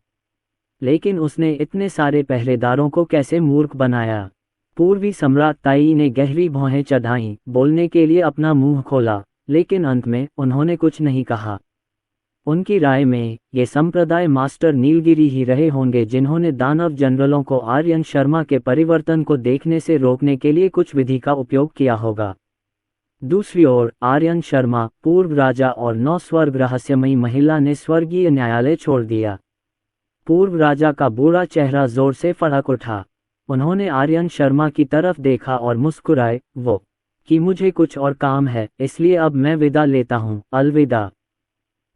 लेकिन उसने इतने सारे पहरेदारों को कैसे मूर्ख बनाया? पूर्वी सम्राट ताई ने गहरी भौहें चढ़ाईं, बोलने के लिए अपना मुंह खोला, लेकिन अंत में उन्होंने कुछ नहीं कहा। उनकी राय में ये संप्रदाय मास्टर नीलगिरी ही रहे होंगे जिन्होंने दानव जनरलों को आर्यन शर्मा के परिवर्तन को देखने से रोकने के लिए कुछ विधि का उपयोग किया होगा। दूसरी ओर आर्यन शर्मा, पूर्व राजा और 9 स्वर्ग रहस्यमयी महिला ने स्वर्गीय न्यायालय छोड़ दिया। पूर्व राजा का बुरा चेहरा जोर से फड़क उठा। उन्होंने आर्यन शर्मा की तरफ देखा और मुस्कुराए, वो कि मुझे कुछ और काम है, इसलिए अब मैं विदा लेता हूँ, अलविदा।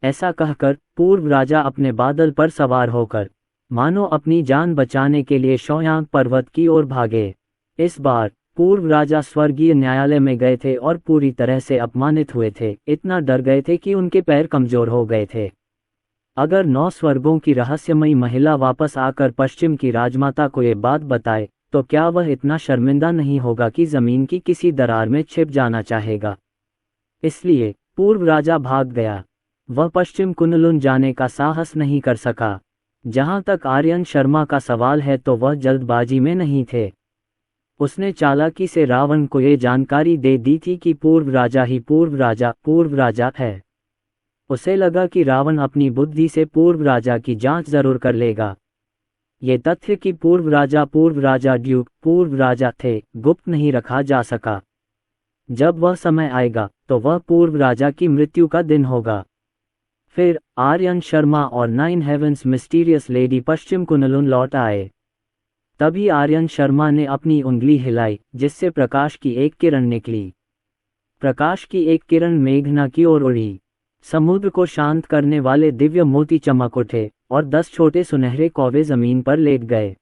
ऐसा कहकर पूर्व राजा अपने बादल पर सवार होकर मानो अपनी जान बचाने के लिए शौयांग पर्वत की ओर भागे। इस बार पूर्व राजा स्वर्गीय न्यायालय में गए थे और पूरी तरह से अपमानित हुए थे, इतना डर गए थे कि उनके पैर कमजोर हो गए थे। अगर 9 स्वर्गों की रहस्यमयी महिला वापस आकर पश्चिम की राजमाता को ये बात बताए, तो क्या वह इतना शर्मिंदा नहीं होगा कि जमीन की किसी दरार में छिप जाना चाहेगा? इसलिए पूर्व राजा भाग गया। वह पश्चिम कुनलुन जाने का साहस नहीं कर सका। जहां तक आर्यन शर्मा का सवाल है तो वह जल्दबाजी में नहीं थे। उसने चालाकी से रावण को ये जानकारी दे दी थी कि पूर्व राजा ही पूर्व राजा है। उसे लगा कि रावण अपनी बुद्धि से पूर्व राजा की जांच जरूर कर लेगा। ये तथ्य कि पूर्व राजा ड्यूक पूर्व राजा थे, गुप्त नहीं रखा जा सका। जब वह समय आएगा तो वह पूर्व राजा की मृत्यु का दिन होगा। फिर आर्यन शर्मा और 9 हेवेंस मिस्टीरियस लेडी पश्चिम कुनलुन लौट आए। तभी आर्यन शर्मा ने अपनी उंगली हिलाई, जिससे प्रकाश की एक किरण निकली। प्रकाश की एक किरण मेघना की ओर उड़ी। समुद्र को शांत करने वाले दिव्य मोती चमक उठे और 10 छोटे सुनहरे कौवे जमीन पर लेट गए।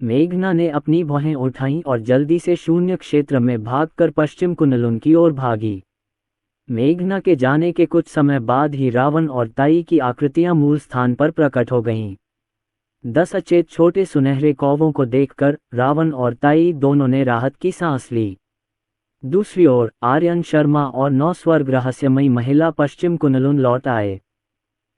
मेघना ने अपनी भौहें उठाईं और जल्दी से शून्य क्षेत्र में भागकर पश्चिम कुनलुन की ओर भागी। मेघना के जाने के कुछ समय बाद ही रावण और ताई की आकृतियां मूल स्थान पर प्रकट हो गईं। 10 अचेत छोटे सुनहरे कौवों को देखकर रावण और ताई दोनों ने राहत की सांस ली। दूसरी ओर आर्यन शर्मा और 9 स्वर्ग रहस्यमयी महिला पश्चिम कुनलुन लौट आए।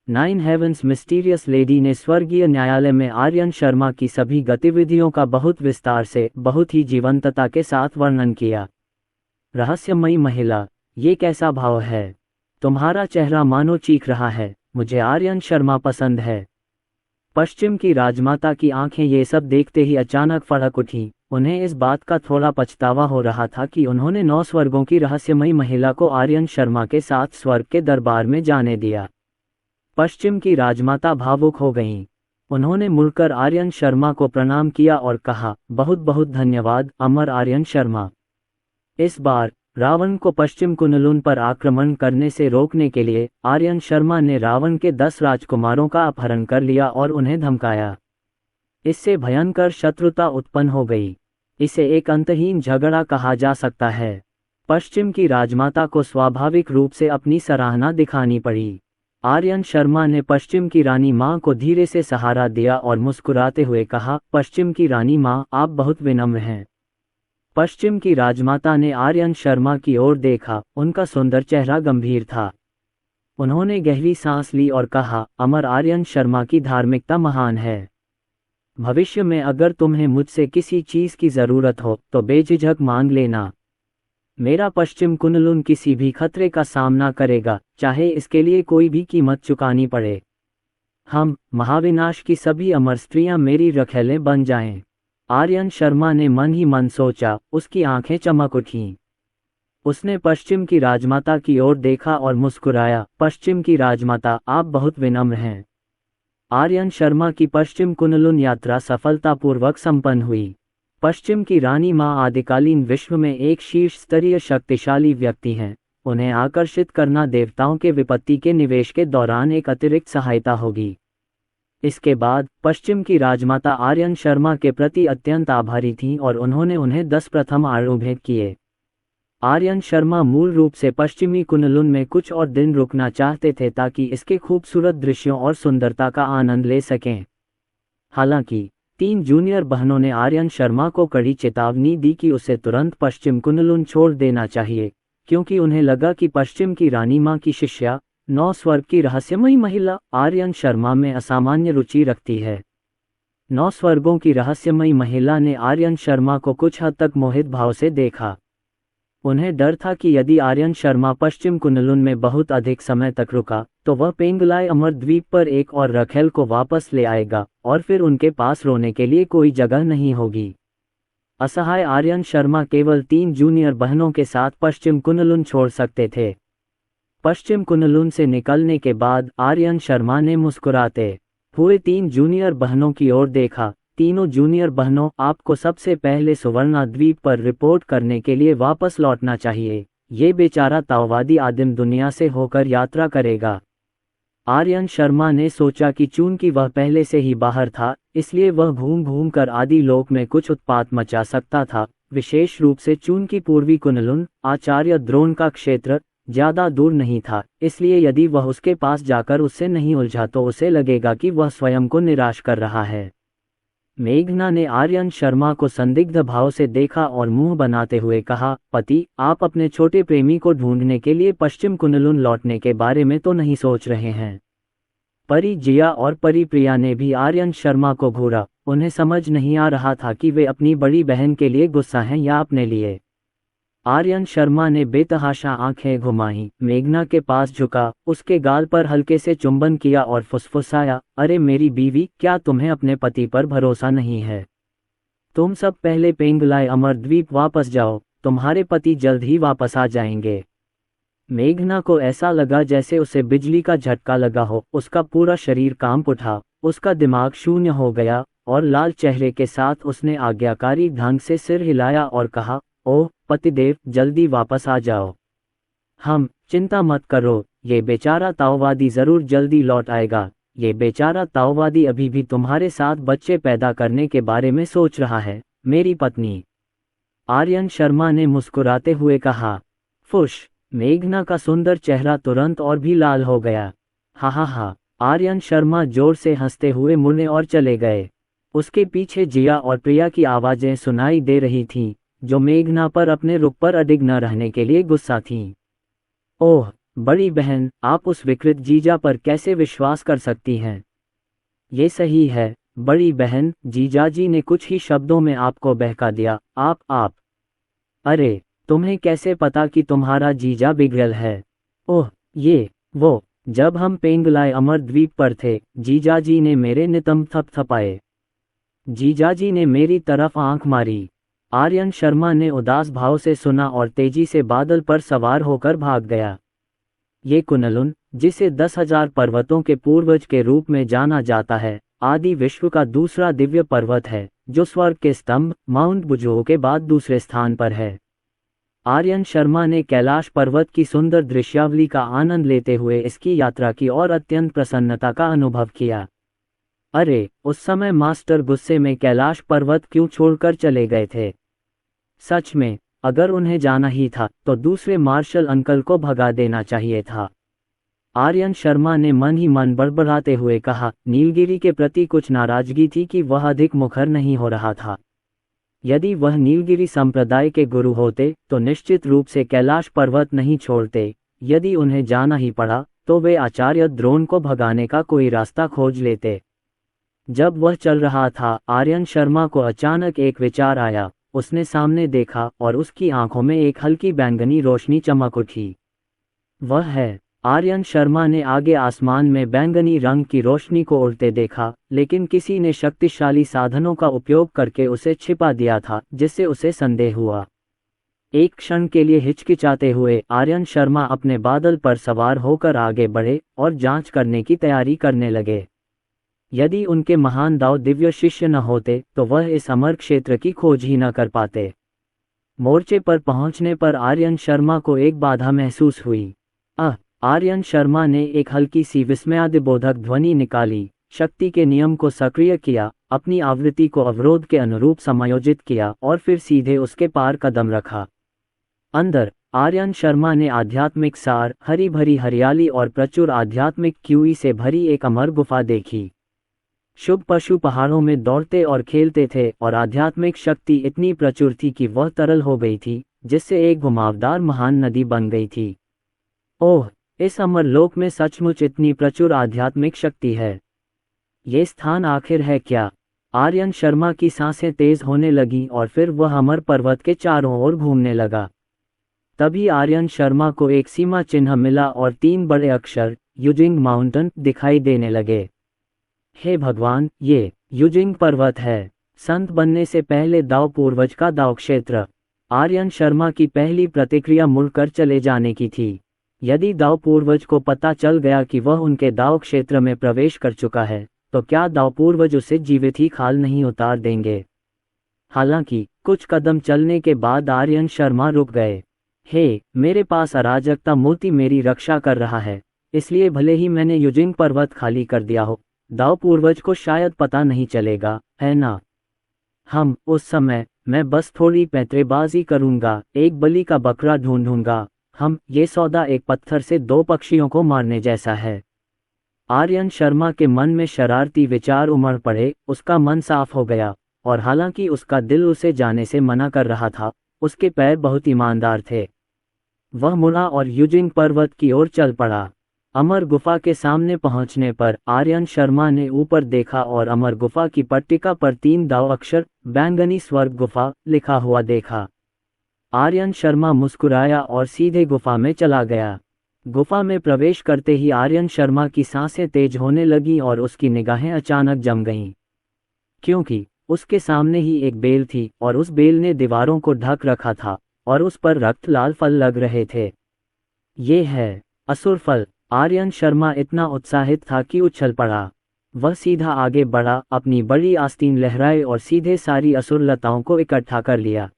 9 हेवेंस मिस्टीरियस लेडी ने स्वर्गीय न्यायालय में आर्यन शर्मा की सभी गतिविधियों का बहुत विस्तार से, बहुत ही जीवंतता के साथ वर्णन किया। रहस्यमयी महिला, ये कैसा भाव है? तुम्हारा चेहरा मानो चीख रहा है, मुझे आर्यन शर्मा पसंद है। पश्चिम की राजमाता की आंखें ये सब देखते ही अचानक फड़क उठीं। उन्हें इस बात का थोड़ा पछतावा हो रहा था कि उन्होंने 9 स्वर्गों की रहस्यमयी महिला को आर्यन शर्मा के साथ स्वर्ग के दरबार में जाने दिया। पश्चिम की राजमाता भावुक हो गईं। उन्होंने मुड़कर आर्यन शर्मा को प्रणाम किया और कहा, बहुत बहुत धन्यवाद अमर आर्यन शर्मा। इस बार रावण को पश्चिम कुनलुन पर आक्रमण करने से रोकने के लिए आर्यन शर्मा ने रावण के 10 राजकुमारों का अपहरण कर लिया और उन्हें धमकाया। इससे भयंकर शत्रुता उत्पन्न हो गई। इसे एक अंतहीन झगड़ा कहा जा सकता है। पश्चिम की राजमाता को स्वाभाविक रूप से अपनी सराहना दिखानी पड़ी। आर्यन शर्मा ने पश्चिम की रानी माँ को धीरे से सहारा दिया और मुस्कुराते हुए कहा, पश्चिम की रानी माँ, आप बहुत विनम्र हैं। पश्चिम की राजमाता ने आर्यन शर्मा की ओर देखा, उनका सुंदर चेहरा गंभीर था। उन्होंने गहरी सांस ली और कहा, अमर आर्यन शर्मा की धार्मिकता महान है। भविष्य में अगर तुम्हें मुझसे किसी चीज़ की ज़रूरत हो तो बेझिझक मांग लेना। मेरा पश्चिम कुनलुन किसी भी खतरे का सामना करेगा, चाहे इसके लिए कोई भी कीमत चुकानी पड़े। हम महाविनाश की सभी अमर स्त्रियां मेरी रखैलें बन जाएं। आर्यन शर्मा ने मन ही मन सोचा, उसकी आंखें चमक उठीं। उसने पश्चिम की राजमाता की ओर देखा और मुस्कुराया, पश्चिम की राजमाता, आप बहुत विनम्र हैं। आर्यन शर्मा की पश्चिम कुनलुन यात्रा सफलतापूर्वक संपन्न हुई। पश्चिम की रानी माँ आदिकालीन विश्व में एक शीर्ष स्तरीय शक्तिशाली व्यक्ति हैं। उन्हें आकर्षित करना देवताओं के विपत्ति के निवेश के दौरान एक अतिरिक्त सहायता होगी। इसके बाद पश्चिम की राजमाता आर्यन शर्मा के प्रति अत्यंत आभारी थीं और उन्होंने उन्हें 10 प्रथम आरू भेंट किए। आर्यन शर्मा मूल रूप से पश्चिमी कुनलुन में कुछ और दिन रुकना चाहते थे ताकि इसके खूबसूरत दृश्यों और सुंदरता का आनंद ले सकें। हालांकि 3 जूनियर बहनों ने आर्यन शर्मा को कड़ी चेतावनी दी कि उसे तुरंत पश्चिम कुनलुन छोड़ देना चाहिए, क्योंकि उन्हें लगा कि पश्चिम की रानी माँ की शिष्या 9 स्वर्ग की रहस्यमयी महिला आर्यन शर्मा में असामान्य रुचि रखती है। 9 स्वर्गों की रहस्यमयी महिला ने आर्यन शर्मा को कुछ हद तक मोहित भाव से देखा। उन्हें डर था कि यदि आर्यन शर्मा पश्चिम कुनलुन में बहुत अधिक समय तक रुका तो वह पेंगलाई अमर द्वीप पर एक और रखेल को वापस ले आएगा और फिर उनके पास रोने के लिए कोई जगह नहीं होगी। असहाय आर्यन शर्मा केवल 3 जूनियर बहनों के साथ पश्चिम कुनलुन छोड़ सकते थे। पश्चिम कुनलुन से निकलने के बाद आर्यन शर्मा ने मुस्कुराते हुए 3 जूनियर बहनों की ओर देखा। तीनों जूनियर बहनों, आपको सबसे पहले सुवर्णा द्वीप पर रिपोर्ट करने के लिए वापस लौटना चाहिए। ये बेचारा ताओवादी आदिम दुनिया से होकर यात्रा करेगा। आर्यन शर्मा ने सोचा कि चूंकि वह पहले से ही बाहर था, इसलिए वह घूम घूम कर आदि लोक में कुछ उत्पात मचा सकता था, विशेष रूप से चूंकि पूर्वी कुनलुन, आचार्य द्रोण का क्षेत्र, ज्यादा दूर नहीं था। इसलिए यदि वह उसके पास जाकर उससे नहीं उलझा तो उसे लगेगा कि वह स्वयं को निराश कर रहा है। मेघना ने आर्यन शर्मा को संदिग्ध भाव से देखा और मुंह बनाते हुए कहा, पति, आप अपने छोटे प्रेमी को ढूंढने के लिए पश्चिम कुनलुन लौटने के बारे में तो नहीं सोच रहे हैं। परी जिया और परी प्रिया ने भी आर्यन शर्मा को घूरा। उन्हें समझ नहीं आ रहा था कि वे अपनी बड़ी बहन के लिए गुस्सा हैं या अपने लिए। आर्यन शर्मा ने बेतहाशा आंखें घुमाईं, मेघना के पास झुका, उसके गाल पर हल्के से चुंबन किया और फुसफुसाया, अरे मेरी बीवी, क्या तुम्हें अपने पति पर भरोसा नहीं है? तुम सब पहले पेंगलाई अमर द्वीप वापस जाओ, तुम्हारे पति जल्द ही वापस आ जाएंगे। मेघना को ऐसा लगा जैसे उसे बिजली का झटका लगा हो। उसका पूरा शरीर कांप उठा, उसका दिमाग शून्य हो गया और लाल चेहरे के साथ उसने आज्ञाकारी ढंग से सिर हिलाया और कहा, ओह पतिदेव, जल्दी वापस आ जाओ। हम चिंता मत करो, ये बेचारा ताओवादी जरूर जल्दी लौट आएगा। ये बेचारा ताओवादी अभी भी तुम्हारे साथ बच्चे पैदा करने के बारे में सोच रहा है, मेरी पत्नी। आर्यन शर्मा ने मुस्कुराते हुए कहा। फुश, मेघना का सुंदर चेहरा तुरंत और भी लाल हो गया। हा हा हा, आर्यन शर्मा जोर से हंसते हुए मुड़े और चले गए। उसके पीछे जिया और प्रिया की आवाजें सुनाई दे रही थीं, जो मेघना पर अपने रुख पर अडिग न रहने के लिए गुस्सा थीं। ओह बड़ी बहन, आप उस विकृत जीजा पर कैसे विश्वास कर सकती हैं? ये सही है बड़ी बहन, जीजाजी ने कुछ ही शब्दों में आपको बहका दिया। आप अरे, तुम्हें कैसे पता कि तुम्हारा जीजा बिगड़ल है? ओह ये वो, जब हम पेंगलाई अमर द्वीप पर थे, जीजाजी ने मेरे नितंब थपथपाए। जीजाजी ने मेरी तरफ आंख मारी। आर्यन शर्मा ने उदास भाव से सुना और तेजी से बादल पर सवार होकर भाग गया। ये कुनलुन, जिसे 10,000 पर्वतों के पूर्वज के रूप में जाना जाता है, आदि विश्व का दूसरा दिव्य पर्वत है, जो स्वर्ग के स्तंभ माउंट बुजो के बाद दूसरे स्थान पर है। आर्यन शर्मा ने कैलाश पर्वत की सुंदर दृश्यावली का आनंद लेते हुए इसकी यात्रा की और अत्यंत प्रसन्नता का अनुभव किया। अरे, उस समय मास्टर गुस्से में कैलाश पर्वत क्यों छोड़कर चले गए थे? सच में, अगर उन्हें जाना ही था तो दूसरे मार्शल अंकल को भगा देना चाहिए था। आर्यन शर्मा ने मन ही मन बड़बड़ाते हुए कहा। नीलगिरी के प्रति कुछ नाराजगी थी कि वह अधिक मुखर नहीं हो रहा था। यदि वह नीलगिरी संप्रदाय के गुरु होते तो निश्चित रूप से कैलाश पर्वत नहीं छोड़ते। यदि उन्हें जाना ही पड़ा तो वे आचार्य द्रोण को भगाने का कोई रास्ता खोज लेते। जब वह चल रहा था, आर्यन शर्मा को अचानक एक विचार आया। उसने सामने देखा और उसकी आंखों में एक हल्की बैंगनी रोशनी चमक उठी। वह है। आर्यन शर्मा ने आगे आसमान में बैंगनी रंग की रोशनी को उड़ते देखा, लेकिन किसी ने शक्तिशाली साधनों का उपयोग करके उसे छिपा दिया था, जिससे उसे संदेह हुआ। एक क्षण के लिए हिचकिचाते हुए आर्यन शर्मा अपने बादल पर सवार होकर आगे बढ़े और जांच करने की तैयारी करने लगे। यदि उनके महान दाव दिव्य शिष्य न होते तो वह इस अमर क्षेत्र की खोज ही न कर पाते। मोर्चे पर पहुंचने पर आर्यन शर्मा को एक बाधा महसूस हुई। आर्यन शर्मा ने एक हल्की सी विस्मयादिबोधक ध्वनि निकाली, शक्ति के नियम को सक्रिय किया, अपनी आवृत्ति को अवरोध के अनुरूप समायोजित किया और फिर सीधे उसके पार कदम रखा। अंदर आर्यन शर्मा ने आध्यात्मिक सार, हरी भरी हरियाली और प्रचुर आध्यात्मिक क्यूई से भरी एक अमर गुफा देखी। शुभ पशु पहाड़ों में दौड़ते और खेलते थे और आध्यात्मिक शक्ति इतनी प्रचुर थी कि वह तरल हो गई थी, जिससे एक घुमावदार महान नदी बन गई थी। ओह, इस अमर लोक में सचमुच इतनी प्रचुर आध्यात्मिक शक्ति है। ये स्थान आखिर है क्या? आर्यन शर्मा की सांसें तेज होने लगीं और फिर वह अमर पर्वत के चारों ओर घूमने लगा। तभी आर्यन शर्मा को एक सीमा चिन्ह मिला और 3 बड़े अक्षर युजिंग माउंटेन दिखाई देने लगे। हे भगवान, ये युजिंग पर्वत है। संत बनने से पहले दाव पूर्वज का दाव क्षेत्र। आर्यन शर्मा की पहली प्रतिक्रिया मुड़कर चले जाने की थी। यदि दाव पूर्वज को पता चल गया कि वह उनके दाव क्षेत्र में प्रवेश कर चुका है, तो क्या दाव पूर्वज उसे जीवित ही खाल नहीं उतार देंगे? हालांकि कुछ कदम चलने के बाद आर्यन शर्मा रुक गए। हे, मेरे पास अराजकता मोती मेरी रक्षा कर रहा है, इसलिए भले ही मैंने युजिंग पर्वत खाली कर दिया हो, दाव पूर्वज को शायद पता नहीं चलेगा, है ना? उस समय मैं बस थोड़ी पैंतरेबाजी करूंगा, एक बलि का बकरा ढूंढूंगा। ये सौदा एक पत्थर से 2 पक्षियों को मारने जैसा है। आर्यन शर्मा के मन में शरारती विचार उमड़ पड़े। उसका मन साफ हो गया, और हालांकि उसका दिल उसे जाने से मना कर रहा था, उसके पैर बहुत ईमानदार थे। वह मुड़ा और युजिंग पर्वत की ओर चल पड़ा। अमर गुफा के सामने पहुंचने पर आर्यन शर्मा ने ऊपर देखा और अमर गुफा की पट्टिका पर 3 दाव अक्षर बैंगनी स्वर्ग गुफा लिखा हुआ देखा। आर्यन शर्मा मुस्कुराया और सीधे गुफा में चला गया। गुफा में प्रवेश करते ही आर्यन शर्मा की सांसें तेज होने लगीं और उसकी निगाहें अचानक जम गईं, क्योंकि उसके सामने ही एक बेल थी और उस बेल ने दीवारों को ढक रखा था और उस पर रक्त लाल फल लग रहे थे। ये है असुर फल। आर्यन शर्मा इतना उत्साहित था कि उछल पड़ा। वह सीधा आगे बढ़ा, अपनी बड़ी आस्तीन लहराए और सीधे सारी असुर लताओं को इकट्ठा कर लिया।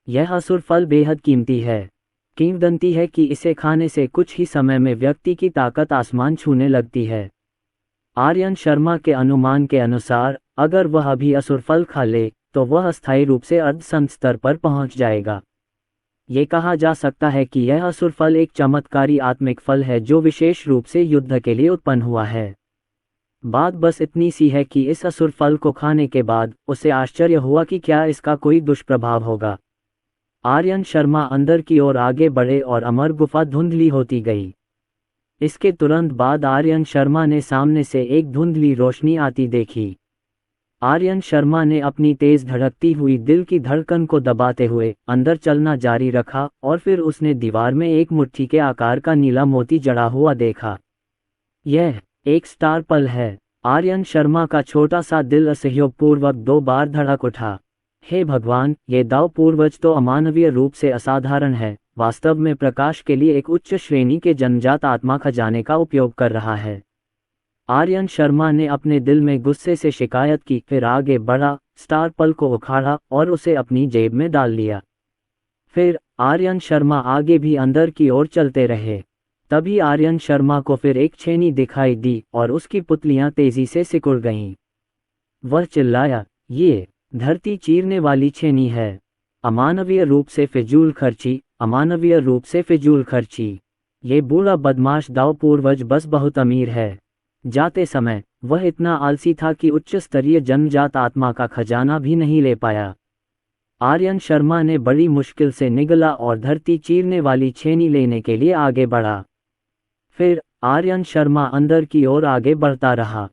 यह असुर फल बेहद कीमती है। किंवदंती है कि इसे खाने से कुछ ही समय में व्यक्ति की ताकत आसमान छूने लगती है। आर्यन शर्मा के अनुमान के अनुसार अगर वह अभी असुर फल खा ले तो वह अस्थायी रूप से अर्धसंत स्तर पर पहुंच जाएगा। ये कहा जा सकता है कि यह असुर फल एक चमत्कारी आत्मिक फल है जो विशेष रूप से युद्ध के लिए उत्पन्न हुआ है। बात बस इतनी सी है कि इस असुर फल को खाने के बाद उसे आश्चर्य हुआ कि क्या इसका कोई दुष्प्रभाव होगा। आर्यन शर्मा अंदर की ओर आगे बढ़े और अमर गुफा धुंधली होती गई। इसके तुरंत बाद आर्यन शर्मा ने सामने से एक धुंधली रोशनी आती देखी। आर्यन शर्मा ने अपनी तेज धड़कती हुई दिल की धड़कन को दबाते हुए अंदर चलना जारी रखा और फिर उसने दीवार में एक मुट्ठी के आकार का नीला मोती जड़ा हुआ देखा। यह एक स्टार पल है। आर्यन शर्मा का छोटा सा दिल असहयोगपूर्वक 2 बार धड़क उठा। हे भगवान, ये दाव पूर्वज तो अमानवीय रूप से असाधारण है, वास्तव में प्रकाश के लिए एक उच्च श्रेणी के जन्मजात आत्मा खजाने का उपयोग कर रहा है। आर्यन शर्मा ने अपने दिल में गुस्से से शिकायत की, फिर आगे बढ़ा, स्टार पल को उखाड़ा और उसे अपनी जेब में डाल लिया। फिर आर्यन शर्मा आगे भी अंदर की ओर चलते रहे। तभी आर्यन शर्मा को फिर एक छेनी दिखाई दी और उसकी पुतलियां तेजी से सिकुड़ गईं। वह चिल्लाया, ये धरती चीरने वाली छेनी है। अमानवीय रूप से फिजूल खर्ची, अमानवीय रूप से फिजूल खर्ची। ये बूढ़ा बदमाश दाव पूर्वज बस बहुत अमीर है। जाते समय वह इतना आलसी था कि उच्च स्तरीय जन्मजात आत्मा का खजाना भी नहीं ले पाया। आर्यन शर्मा ने बड़ी मुश्किल से निगला और धरती चीरने वाली छेनी लेने के लिए आगे बढ़ा। फिर आर्यन शर्मा अंदर की ओर आगे बढ़ता रहा।